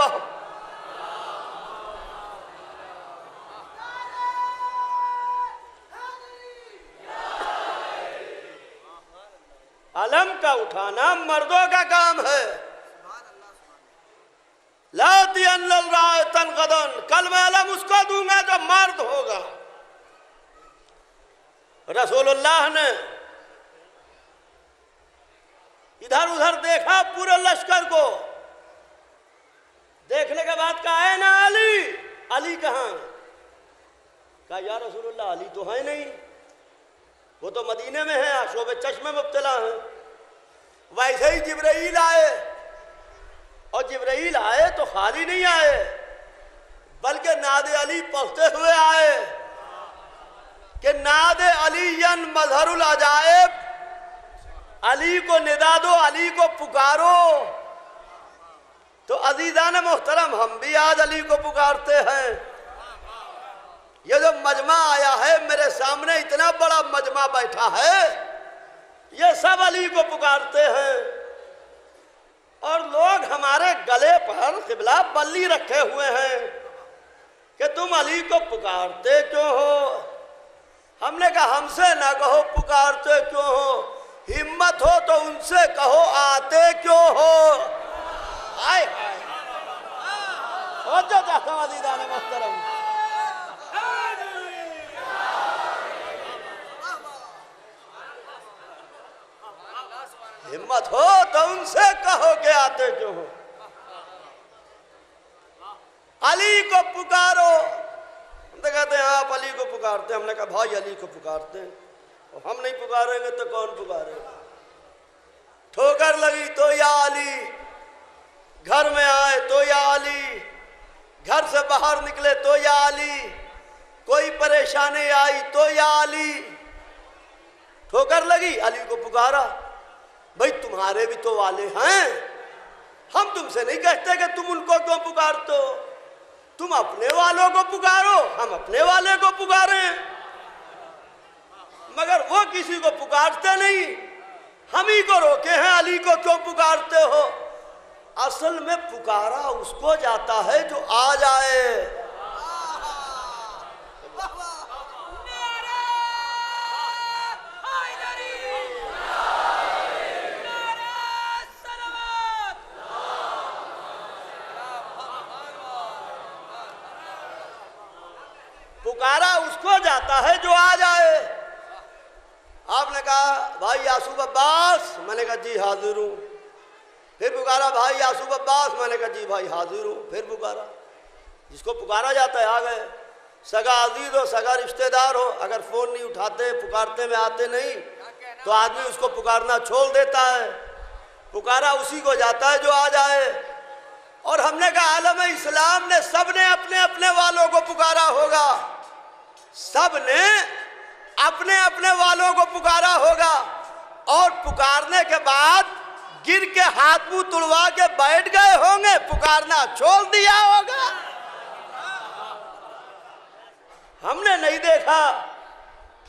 अलम का उठाना मर्दों का काम है। गदन, कल मैं अलम उसको दूंगा जो मर्द होगा। रसूलुल्लाह ने इधर उधर देखा पूरे लश्कर को, देखने के बाद कहा है ना अली, अली कहाँ? कहा या रसूलुल्लाह अली तो है नहीं, वो तो मदीने में है, आशोब चश्मे मुब्तला है। वैसे ही जिब्राइल आए, और जिब्राइल आए तो खाली नहीं आए, बल्कि नादे अली पढ़ते हुए आए कि नादे अलीयन मजहरुल अजाइब, अली को निदा दो, अली को पुकारो। तो अजीज़ान मोहतरम, हम भी आज अली को पुकारते हैं। ये जो मजमा आया है मेरे सामने, इतना बड़ा मजमा बैठा है, ये सब अली को पुकारते हैं। और लोग हमारे गले पर क़िबला बल्ली रखे हुए हैं कि तुम अली को पुकारते क्यों हो? हमने कहा हमसे ना कहो पुकारते क्यों हो, हिम्मत हो तो उनसे कहो आते क्यों हो। आए हो जो चाहता हूँ अज़ीज़ान मोहतरम, हिम्मत हो तो उनसे कहो कि आते क्यों हो। अली को पुकारो। हम तो कहते हैं आप अली को पुकारते, हमने कहा भाई अली को पुकारते हैं, और हम नहीं पुकारेंगे तो कौन पुकारेगा? ठोकर लगी तो या अली, घर में आए तो या अली, घर से बाहर निकले तो या अली, कोई परेशानी आई तो या अली। ठोकर लगी, अली को पुकारा। भाई तुम्हारे भी तो वाले हैं, हम तुमसे नहीं कहते कि तुम उनको क्यों पुकारते हो। तुम अपने वालों को पुकारो, हम अपने वाले को पुकारें, मगर वो किसी को पुकारते नहीं। हम ही को रोके हैं, अली को क्यों पुकारते हो? असल में पुकारा उसको जाता है जो आ जाए। पुकारा उसको जाता है जो आ जाए। आपने कहा भाई यासूब अब्बास, मैंने कहा जी हाजिर हूं। फिर पुकारा भाई यासूब अब्बास, मैंने कहा जी भाई हाजिर हूं। फिर पुकारा, जिसको पुकारा जाता है आ गए। सगा अजीज हो, सगा रिश्तेदार हो, अगर फोन नहीं उठाते, पुकारते में आते नहीं, तो आदमी उसको पुकारना छोड़ देता है। पुकारा उसी को जाता है जो आ जाए। और हमने कहा आलम इस्लाम ने सबने अपने अपने वालों को पुकारा होगा, सबने अपने अपने वालों को पुकारा होगा, और पुकारने के बाद गिर के हाथ मुंह तुड़वा के बैठ गए होंगे, पुकारना छोड़ दिया होगा। हमने नहीं देखा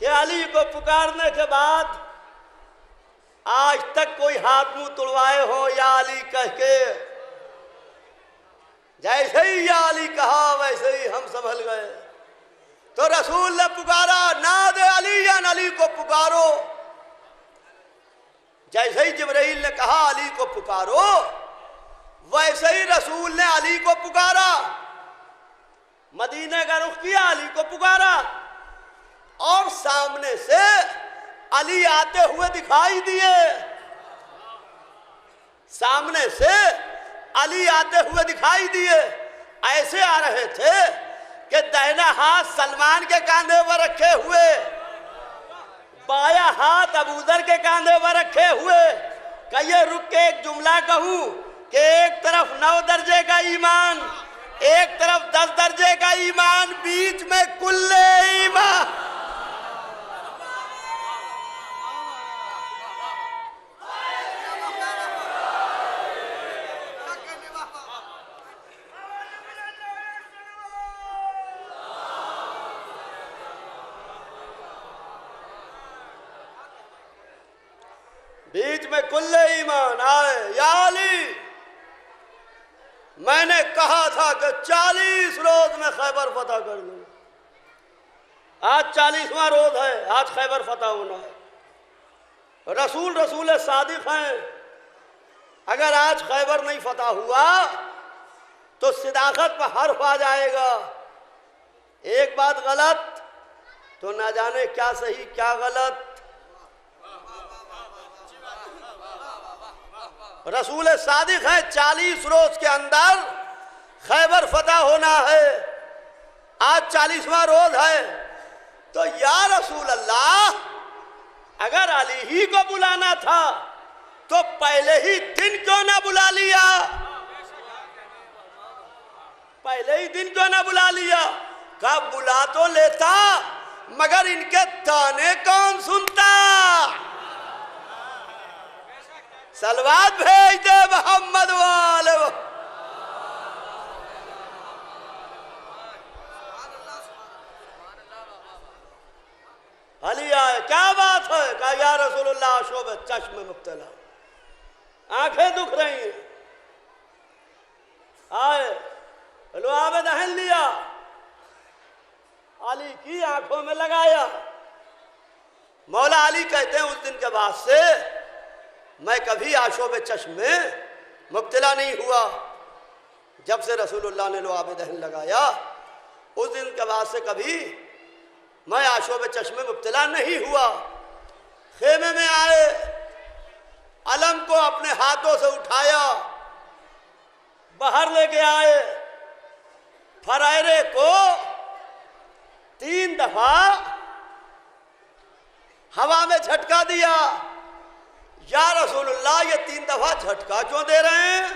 कि अली को पुकारने के बाद आज तक कोई हाथ मुंह तुड़वाए हो या अली कह के। जैसे ही या अली कहा वैसे ही हम संभल गए। तो रसूल ने पुकारा, नादे अली अली को पुकारो। जैसे ही जिब्राइल ने कहा अली को पुकारो, वैसे ही रसूल ने अली को पुकारा। मदीने का रुख किया, अली को पुकारा, और सामने से अली आते हुए दिखाई दिए। सामने से अली आते हुए दिखाई दिए। ऐसे आ रहे थे कि दाहिना हाथ सलमान के कांधे पर रखे हुए, बाया हाथ अबूदर के कांधे पर रखे हुए। कहिए रुक के एक जुमला कहूं कि एक तरफ 9 दर्जे का ईमान, एक तरफ 10 दर्जे का ईमान, बीच में कुल्ले ईमान। बीच में कुल्ले ईमान आए। या अली, मैंने कहा था कि 40 रोज में खैबर फतह कर दूं। आज 40वां रोज है, आज खैबर फतह होना है। रसूल सादिक हैं। अगर आज खैबर नहीं फतह हुआ तो सिदाकत पर हर्फ आ जाएगा। एक बात गलत तो ना जाने क्या सही क्या गलत। रसूल सादिक है, 40 रोज के अंदर खैबर फतह होना है। आज 40वां रोज है। तो या रसूल अल्लाह, अगर अली ही को बुलाना था तो पहले ही दिन क्यों ना बुला लिया? पहले ही दिन क्यों ना बुला लिया? कब बुला तो लेता, मगर इनके ताने कौन सुनता? सलवात भेज दे मोहम्मद वाले। अली आए, क्या बात है? कहा या रसूलुल्लाह शोबे चश्मे मुब्तला, आंखें दुख रही हैं। आए, लो आबे दहन लिया, अली की आंखों में लगाया। मौला अली कहते हैं उस दिन के बाद से मैं कभी आशोब चश्म में मुब्तला नहीं हुआ। जब से रसूलुल्लाह ने लुआब दहन लगाया, उस दिन के बाद से कभी मैं आशोब चश्म में मुब्तला नहीं हुआ। खेमे में आए, अलम को अपने हाथों से उठाया, बाहर लेके आए, फरायरे को 3 दफा हवा में झटका दिया। या रसूलुल्लाह, ये 3 दफा झटका क्यों दे रहे हैं?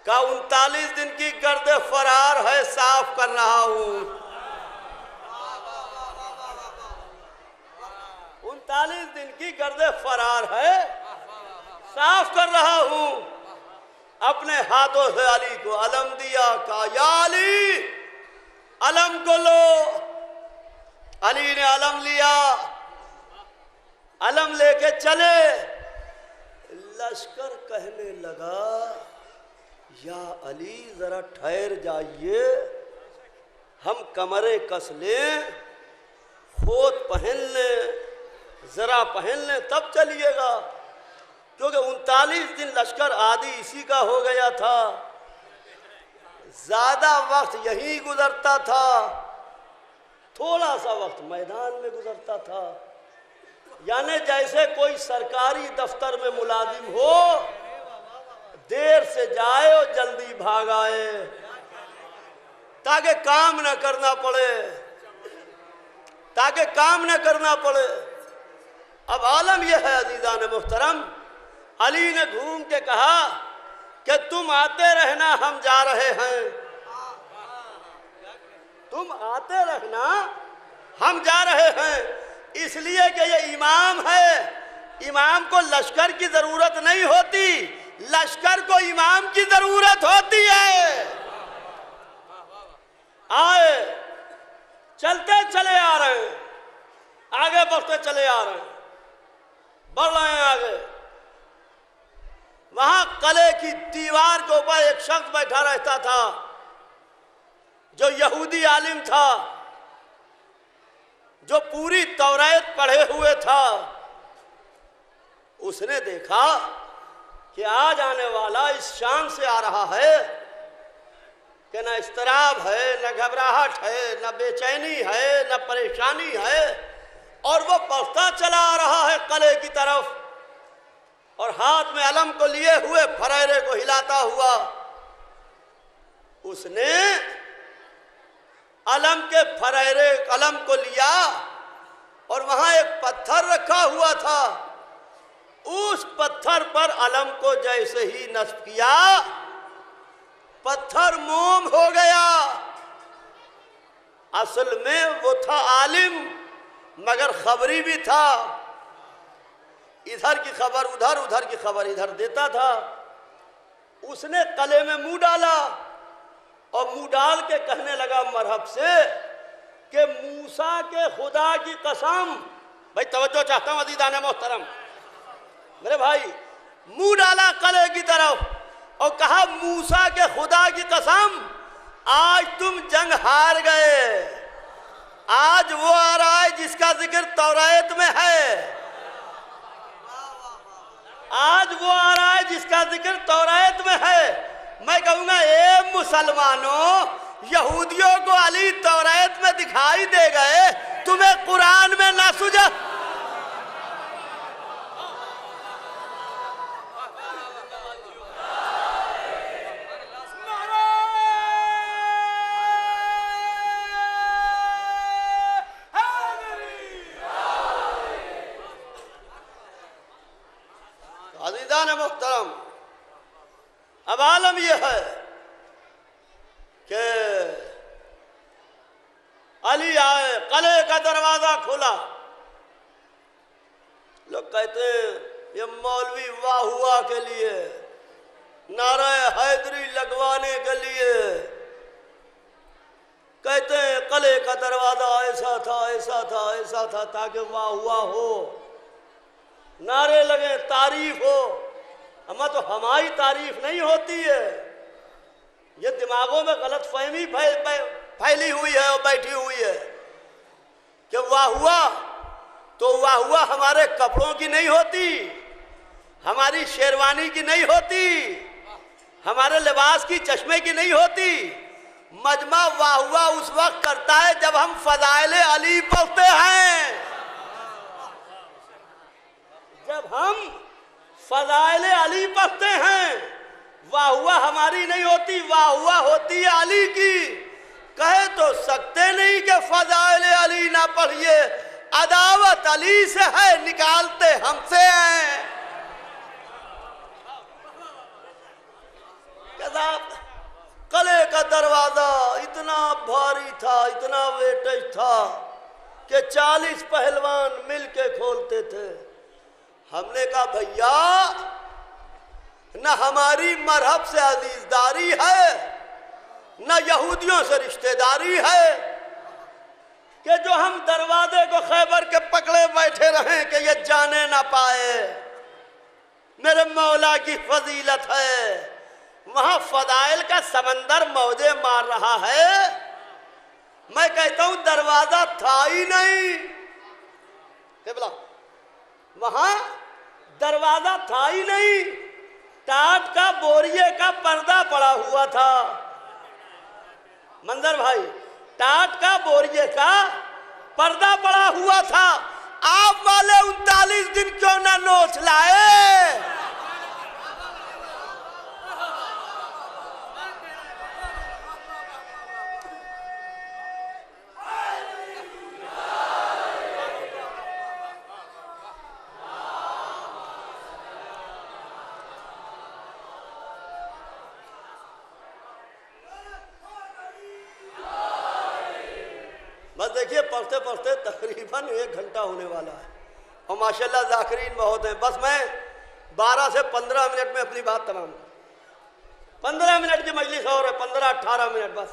का 39 दिन की गर्द फरार है, साफ कर रहा हूं। 39 दिन की गर्द फरार है, साफ कर रहा हूं। अपने हाथों से अली को अलम दिया। कहा या अली, अलम को लो। अली ने अलम लिया, अलम लेके चले। लश्कर कहने लगा, या अली जरा ठहर जाइए, हम कमरे कस लें, खोत पहन लें, जरा पहन लें तब चलिएगा, क्योंकि 39 दिन लश्कर आदि इसी का हो गया था। ज्यादा वक्त यहीं गुजरता था, थोड़ा सा वक्त मैदान में गुजरता था। यानी जैसे कोई सरकारी दफ्तर में मुलाजिम हो, देर से जाए और जल्दी भाग आए ताकि काम न करना पड़े, ताकि काम न करना पड़े। अब आलम यह है अजीजान मुहतरम, अली ने घूम के कहा कि तुम आते रहना, हम जा रहे हैं। तुम आते रहना, हम जा रहे हैं। इसलिए कि ये इमाम है, इमाम को लश्कर की जरूरत नहीं होती, लश्कर को इमाम की जरूरत होती है। आए, चलते चले आ रहे हैं, आगे बढ़ते चले आ रहे हैं, बढ़ रहे हैं आगे। वहां कले की दीवार के ऊपर एक शख्स बैठा रहता था जो यहूदी आलिम था, जो पूरी तौरात पढ़े हुए था। उसने देखा कि आज आने वाला इस शान से आ रहा है कि न इस्तराब है, न घबराहट है, न बेचैनी है, न परेशानी है, और वो बढ़ता चला आ रहा है कले की तरफ, और हाथ में अलम को लिए हुए फरेरे को हिलाता हुआ। उसने अलम के फरेरे अलम को लिया और वहां एक पत्थर रखा हुआ था, उस पत्थर पर अलम को जैसे ही नस्ब किया, पत्थर मोम हो गया। असल में वो था आलिम, मगर खबरी भी था, इधर की खबर उधर, उधर की खबर इधर देता था। उसने कले में मुंह डाला और मुंह डाल के कहने लगा मरहब से कि मूसा के खुदा की कसम, भाई तवज्जो चाहता हूं अज़ीज़ान मोहतरम मेरे भाई, मुंह डाला कले की तरफ और कहा मूसा के खुदा की कसम, आज तुम जंग हार गए। आज वो आ रहा है जिसका जिक्र तौरात में है, आज वो आ रहा है जिसका जिक्र तौरात में है। मैं कहूंगा ए मुसलमानों, यहूदियों को अली तौरात में दिखाई दे गए, तुम्हें कुरान में ना सूझा? अज़ीज़ान मुहतरम, अब आलम यह है कि अली आए, कले का दरवाजा खुला। लोग कहते हैं ये मौलवी वाह हुआ के लिए, नारा हैदरी लगवाने के लिए कहते हैं कले का दरवाजा ऐसा था, ऐसा था, ऐसा था, ताकि वाह हुआ हो, नारे लगे, तारीफ हो। अम्मा तो हमारी तारीफ नहीं होती है, ये दिमागों में गलत फहमी फैली हुई है और बैठी हुई है कि वाह हुआ तो वाह हुआ हमारे कपड़ों की नहीं होती, हमारी शेरवानी की नहीं होती, हमारे लिबास की, चश्मे की नहीं होती। मजमा वाह हुआ उस वक्त करता है जब हम फज़ाइल अली पढ़ते हैं, जब हम फज़ाइल अली पढ़ते हैं। वाह हुआ हमारी नहीं होती, वाह हुआ होती है अली की। कहे तो सकते नहीं कि फज़ाइल अली ना पढ़िए, अदावत अली से है, निकालते हमसे हैं। कले का दरवाजा इतना भारी था, इतना वेटेज था कि 40 पहलवान मिलके खोलते थे। हमने कहा भैया न हमारी मरहब से अजीजदारी है न यहूदियों से रिश्तेदारी है कि जो हम दरवाजे को खैबर के पकड़े बैठे रहें कि ये जाने ना पाए। मेरे मौला की फजीलत है, वहां फदाइल का समंदर मौजे मार रहा है। मैं कहता हूं दरवाजा था ही नहीं, बोला वहां दरवाजा था ही नहीं, टाट का बोरिए का पर्दा पड़ा हुआ था। मंजर भाई, टाट का बोरिए का पर्दा पड़ा हुआ था। आप वाले 39 दिन क्यों ना नोच लाए? बस देखिए पढ़ते पढ़ते तकरीबन 1 घंटा होने वाला है और माशाल्लाह ज़ाकिरीन बहुत हैं। बस मैं 12 से 15 मिनट में अपनी बात तमाम कर, 15 मिनट की मजलिस और है, 15-18 मिनट बस,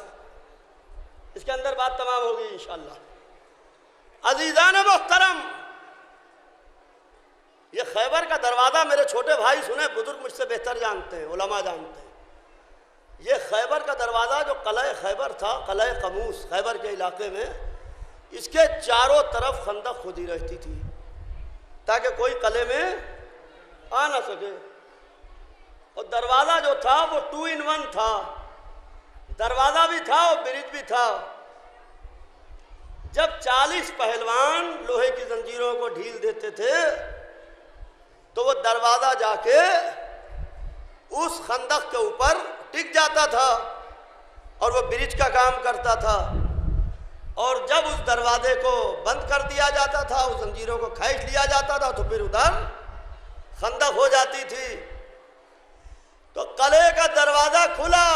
इसके अंदर बात तमाम होगी इंशाअल्लाह। अजीज़ान मोहतरम, ये खैबर का दरवाज़ा मेरे छोटे भाई सुने, बुजुर्ग मुझसे बेहतर जानते हैं, उलमा जानते हैं। ये खैबर का दरवाज़ा जो कलह खैबर था, कलह कमूस खैबर के इलाके में, इसके चारों तरफ खंदक खुदी रहती थी ताकि कोई कले में आ ना सके। और दरवाज़ा जो था वो 2 in 1 था, दरवाज़ा भी था और ब्रिज भी था। जब 40 पहलवान लोहे की जंजीरों को ढील देते थे तो वो दरवाज़ा जाके उस खंदक के ऊपर टिक जाता था और वो ब्रिज का काम करता था। और जब उस दरवाजे को बंद कर दिया जाता था, उस जंजीरों को खींच लिया जाता था, तो फिर उधर खंदक हो जाती थी। तो कले का दरवाजा खुला,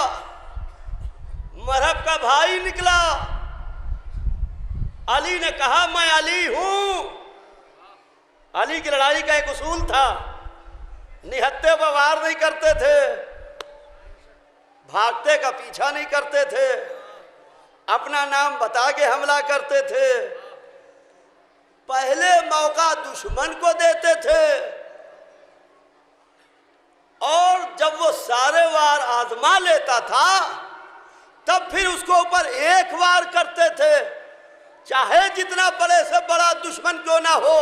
मरहब का भाई निकला। अली ने कहा मैं अली हूं। अली की लड़ाई का एक उसूल था, निहत्ते पर वार नहीं करते थे, भागते का पीछा नहीं करते थे, अपना नाम बता के हमला करते थे, पहले मौका दुश्मन को देते थे और जब वो सारे वार आजमा लेता था तब फिर उसको ऊपर एक वार करते थे, चाहे जितना बड़े से बड़ा दुश्मन क्यों ना हो।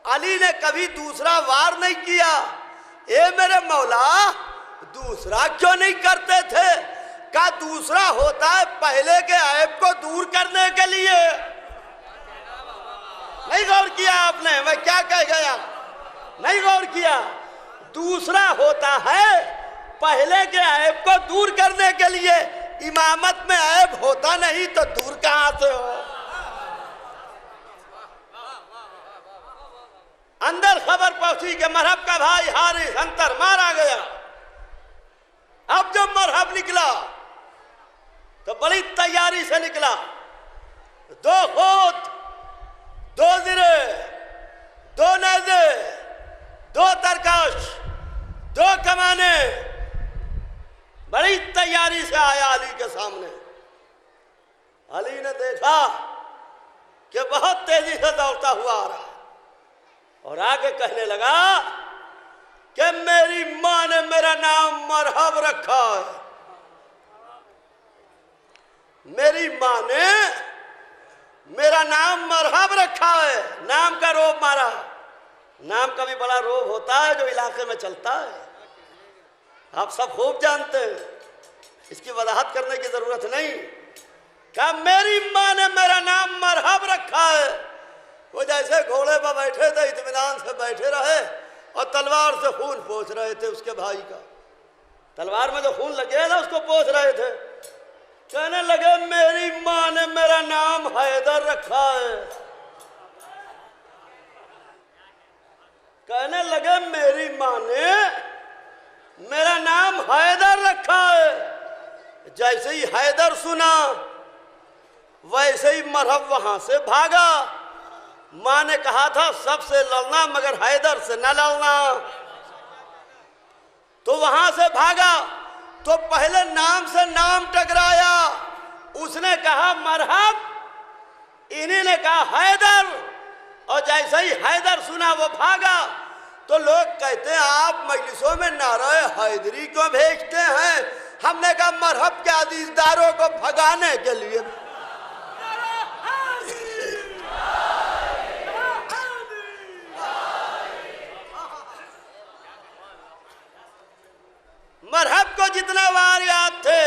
अली ने कभी दूसरा वार नहीं किया। ए मेरे मौला, दूसरा क्यों नहीं करते थे? का दूसरा होता है पहले के ऐब को दूर करने के लिए। नहीं गौर किया आपने मैं क्या कह गया? नहीं गौर किया। दूसरा होता है पहले के ऐब को दूर करने के लिए। इमामत में ऐब होता नहीं तो दूर कहां से हो? अंदर खबर पहुंची कि मरहब का भाई हारिस अंतर मारा गया। अब जब मरहब निकला तो बड़ी तैयारी से निकला। 2 खोत, 2 जिरे, 2 नेज़े, 2 तरकश, 2 कमाने, बड़ी तैयारी से आया अली के सामने। अली ने देखा कि बहुत तेजी से दौड़ता हुआ आ रहा और आगे कहने लगा कि मेरी मां ने मेरा नाम मरहब रखा है। मेरी मां ने मेरा नाम मरहब रखा है। नाम का रोब मारा। नाम का भी बड़ा रोब होता है जो इलाके में चलता है, आप सब खूब जानते हैं, इसकी वजाहत करने की जरूरत नहीं। क्या मेरी मां ने मेरा नाम मरहब रखा है। वो जैसे घोड़े पर बैठे थे, इत्मीनान से बैठे रहे और तलवार से खून पोंछ रहे थे उसके भाई का। तलवार में जो खून लगे था उसको पोंछ रहे थे। कहने लगे मेरी मां ने मेरा नाम हैदर रखा है। कहने लगे मेरी मां ने मेरा नाम हैदर रखा है। जैसे ही हैदर सुना वैसे ही मरहब वहां से भागा। मां ने कहा था सबसे लड़ना मगर हैदर से न लड़ना, तो वहां से भागा तो पहले नाम से नाम टकराया। उसने कहा मरहब, इन्हीं ने कहा हैदर, और जैसे ही हैदर सुना वो भागा। तो लोग कहते हैं आप मजलिसों में नारे हैदरी क्यों भेजते हैं? हमने कहा मरहब के अजीजदारों को भगाने के लिए। मरहब को जितने वार याद थे,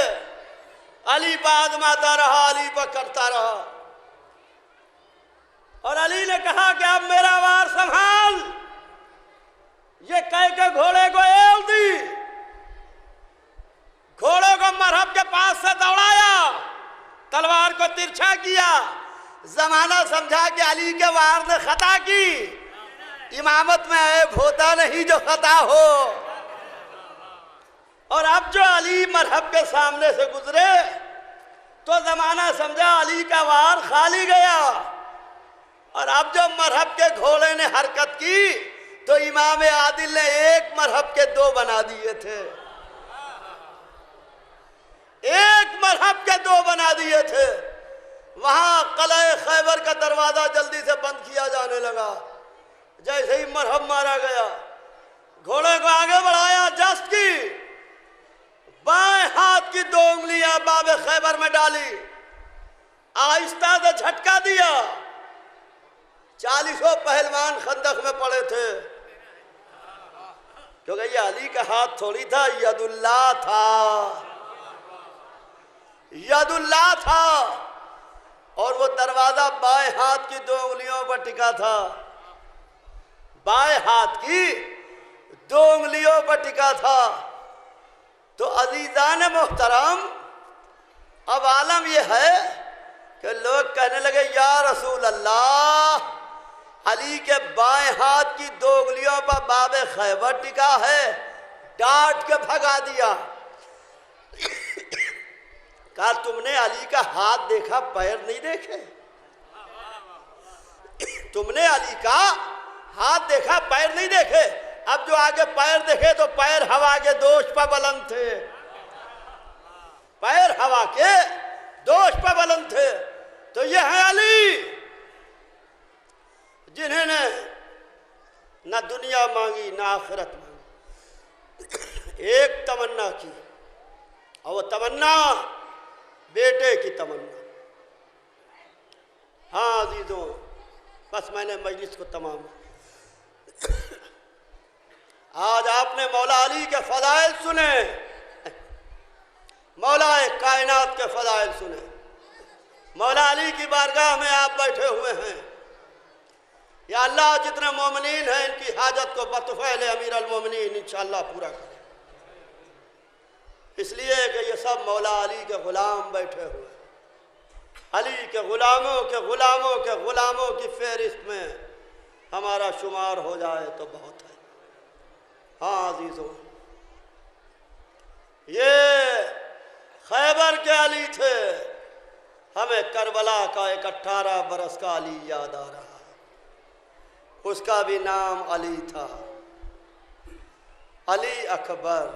अली बाद माता रहा, अली पर करता रहा। और अली ने कहा कि अब मेरा वार संभाल। ये कह के घोड़े को एल दी, घोड़े को मरहब के पास से दौड़ाया, तलवार को तिरछा किया। जमाना समझा कि अली के वार ने खता की। इमामत में ऐब होता नहीं जो खता हो। और अब जो अली मरहब के सामने से गुजरे तो जमाना समझा अली का वार खाली गया। और अब जब मरहब के घोड़े ने हरकत की तो इमाम आदिल ने एक मरहब के दो बना दिए थे, एक मरहब के दो बना दिए थे। वहां किले खैबर का दरवाजा जल्दी से बंद किया जाने लगा। जैसे ही मरहब मारा गया, घोड़े को आगे बढ़ाया, जस्ट की बाएं हाथ की दो उंगलियां बाबे खैबर में डाली, आहिस्ता से झटका दिया। 40 पहलवान खंदक में पड़े थे, क्योंकि ये अली का हाथ थोड़ी था, यदुल्लाह था, यदुल्लाह था। और वो दरवाजा बाएं हाथ की दो उंगलियों पर टिका था, बाएं हाथ की दो उंगलियों पर टिका था। तो अजीजान मोहतरम, अब आलम यह है कि लोग कहने लगे या रसूल अल्लाह, अली के बाएं हाथ की दो उंगलियों पर बाबे खैबर टिका है, डांट के भगा दिया। कहा तुमने अली का हाथ देखा, पैर नहीं देखे? तुमने अली का हाथ देखा, पैर नहीं देखे? अब जो आगे पैर देखे तो पैर हवा के दोष पर बुलंद थे, पैर हवा के दोष पर बुलंद थे। तो ये है अली, जिन्होंने ना दुनिया मांगी ना आखिरत मांगी, एक तमन्ना की, और वो तमन्ना बेटे की तमन्ना। हाँ अजीजों, बस मैंने मजलिस को तमाम, आज आपने मौला अली के फजाइल सुने, मौला कायनात के फजाइल सुने। मौला अली की बारगाह में आप बैठे हुए हैं। या अल्लाह जितने मोमिनीन हैं इनकी हाजत को बतफ़ैल अमीर अल मोमिनीन इंशाअल्लाह पूरा करे। इसलिए कि ये सब मौला अली के ग़ुलाम बैठे हुए हैं। अली के ग़ुलामों के ग़ुलामों के ग़ुलामों की फहरिस्त में हमारा शुमार हो जाए तो बहुत है। हाँ अजीज़ों, ये खैबर के अली थे। हमें करबला का एक 18 बरस का अली याद आ रहा है, उसका भी नाम अली था, अली अकबर।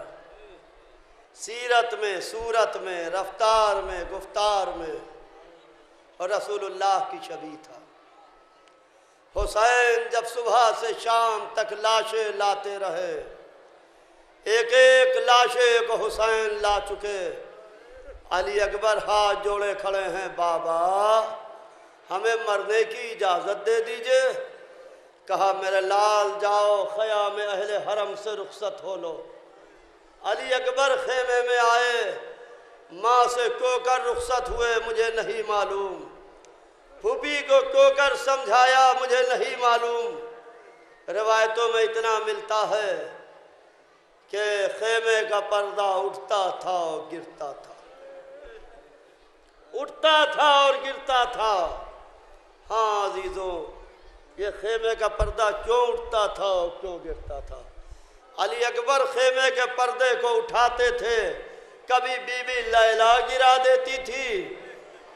सीरत में, सूरत में, रफ्तार में, गुफ्तार में और रसूलुल्लाह की शबी था। हुसैन जब सुबह से शाम तक लाशें लाते रहे, एक एक लाशें को हुसैन ला चुके। अली अकबर हाथ जोड़े खड़े हैं, बाबा हमें मरने की इजाज़त दे दीजिए। कहा मेरे लाल जाओ ख़याम अहले हरम से रुखसत हो लो। अली अकबर खेमे में आए, माँ से कोकर रुखसत हुए, मुझे नहीं मालूम। फूफी को कोकर समझाया, मुझे नहीं मालूम। रिवायतों में इतना मिलता है कि खेमे का पर्दा उठता था और गिरता था, उठता था और गिरता था। हाँ अजीज़ों, ये खेमे का पर्दा क्यों उठता था और क्यों गिरता था? अली अकबर खेमे के पर्दे को उठाते थे, कभी बीबी लैला गिरा देती थी,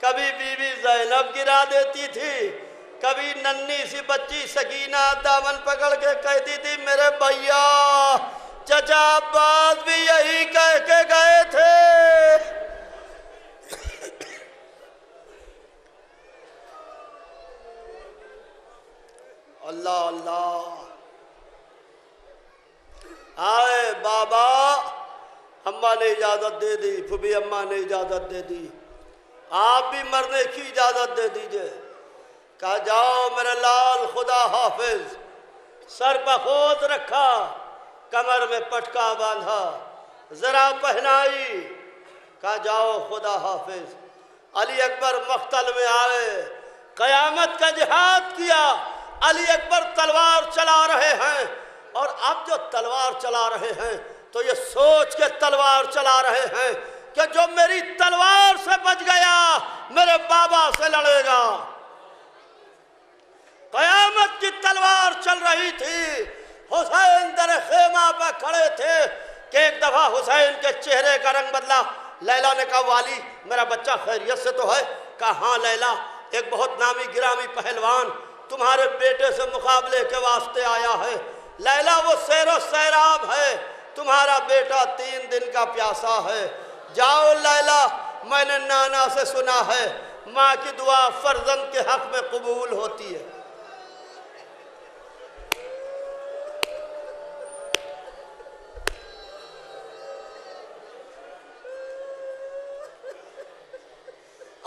कभी बीबी ज़ैनब गिरा देती थी, कभी नन्ही सी बच्ची सकीना दामन पकड़ के कहती थी मेरे भैया। चचा अब्बास भी यही कह के गए थे, अम्मा ने इजाज़त दे दी, फूफी अम्मा ने इजाज़त दे दी, आप भी मरने की इजाज़त दे दीजिए। कहा जाओ मेरा लाल खुदा हाफिज। सर पर खोद रखा, कमर में पटका बांधा, जरा पहनाई। कहा जाओ खुदा हाफिज। अली अकबर मख्तल में आए, क़यामत का जिहाद किया। अली अकबर तलवार चला रहे हैं, और अब जो तलवार चला रहे हैं तो ये सोच के तलवार चला रहे हैं कि जो मेरी तलवार से बच गया मेरे बाबा से लड़ेगा। क़यामत की तलवार चल रही थी। हुसैन दर खेमा पर खड़े थे कि एक दफा हुसैन के चेहरे का रंग बदला। लैला ने कहा वाली मेरा बच्चा खैरियत से तो है? कहा हाँ लैला, एक बहुत नामी गिरामी पहलवान तुम्हारे बेटे से मुकाबले के वास्ते आया है। लैला वो सैरो सैराब है, तुम्हारा बेटा 3 दिन का प्यासा है। जाओ लैला, मैंने नाना से सुना है माँ की दुआ फर्जंद के हक में कबूल होती है।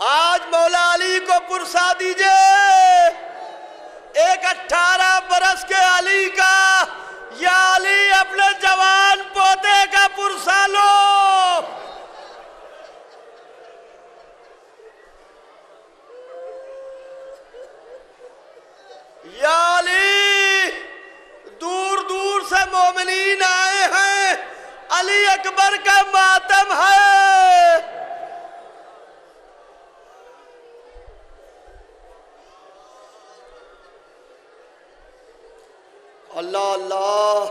आज मौला अली को पुरसा दीजिए, एक 18 बरस के अली का, या अली अपने जवान पोते का पुरसा लो। या अली, दूर दूर से मोमिनीन आए हैं, अली अकबर का मातम है। अल्लाह अल्लाह।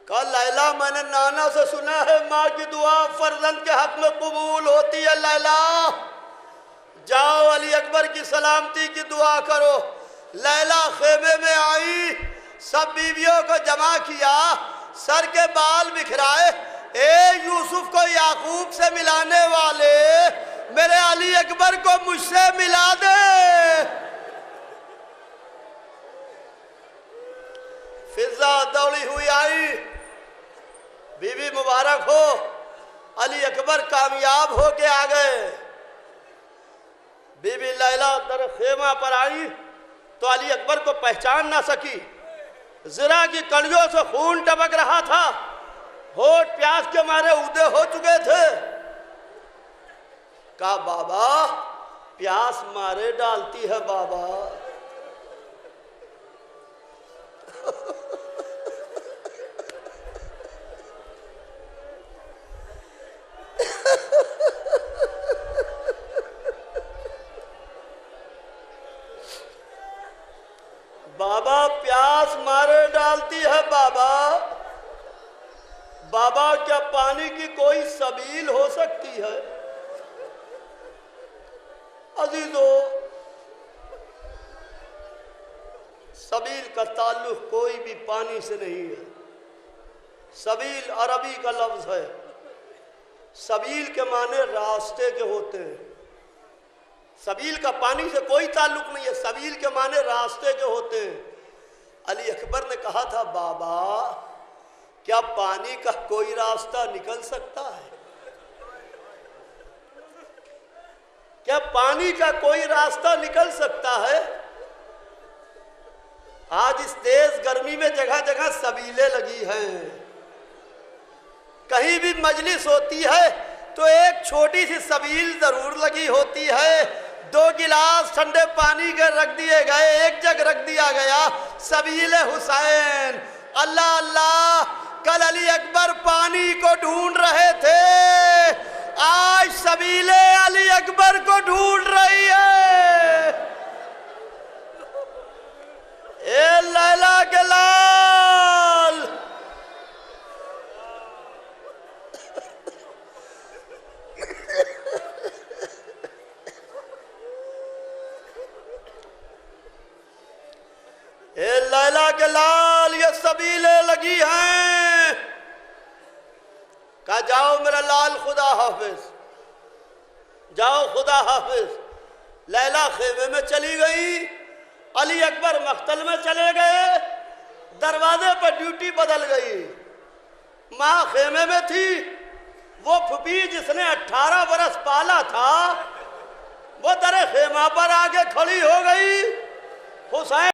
कल लैला मैंने नाना से सुना है माँ की दुआ फर्जंद के हक में कबूल होती है। लैला जाओ अली अकबर की सलामती की दुआ करो। लैला खेमे में आई, सब बीवियों को जमा किया, सर के बाल बिखराए। ए यूसुफ को याकूब से मिलाने वाले, मेरे अली अकबर को मुझसे मिला दे। फिजा दौड़ी हुई आई, बीवी मुबारक हो, अली अकबर कामयाब हो के आ गए। बीबी लैला दर खेमा पर आई तो अली अकबर को पहचान ना सकी। ज़रा की कड़ियों से खून टपक रहा था, होठ प्यास के मारे उदे हो चुके थे। कहा बाबा प्यास मारे डालती है बाबा। बाबा प्यास मारे डालती है बाबा। बाबा क्या पानी की कोई सबील हो सकती है? अजीजो, सबील का ताल्लुक कोई भी पानी से नहीं है। सबील अरबी का लफ्ज है। सबील के माने रास्ते के होते हैं। सबील का पानी से कोई ताल्लुक नहीं है, सबील के माने रास्ते के होते हैं। अली अकबर ने कहा था बाबा क्या पानी का कोई रास्ता निकल सकता है? क्या पानी का कोई रास्ता निकल सकता है? आज इस तेज गर्मी में जगह जगह सबीलें लगी हैं। कहीं भी मजलिस होती है तो एक छोटी सी सबील जरूर लगी होती है। 2 गिलास ठंडे पानी के रख दिए गए, एक जग रख दिया गया, सबील हुसैन। अल्लाह अल्लाह, कल अली अकबर पानी को ढूंढ रहे थे, आज सबीले अली अकबर को ढूंढ रही है। ए लैला के लाल, ए लैला के लाल, ये सबीले लगी हैं। कहा जाओ मेरा लाल खुदा हाफिज, जाओ खुदा हाफिज। लैला खेमे में चली गई, अली अकबर मख्तल में चले गए। दरवाजे ड्यूटी बदल गई। माँ खेमे में थी, वो फुफी जिसने 18 बरस पाला था वो दरे खेमा पर आके खड़ी हो गई। हुसैन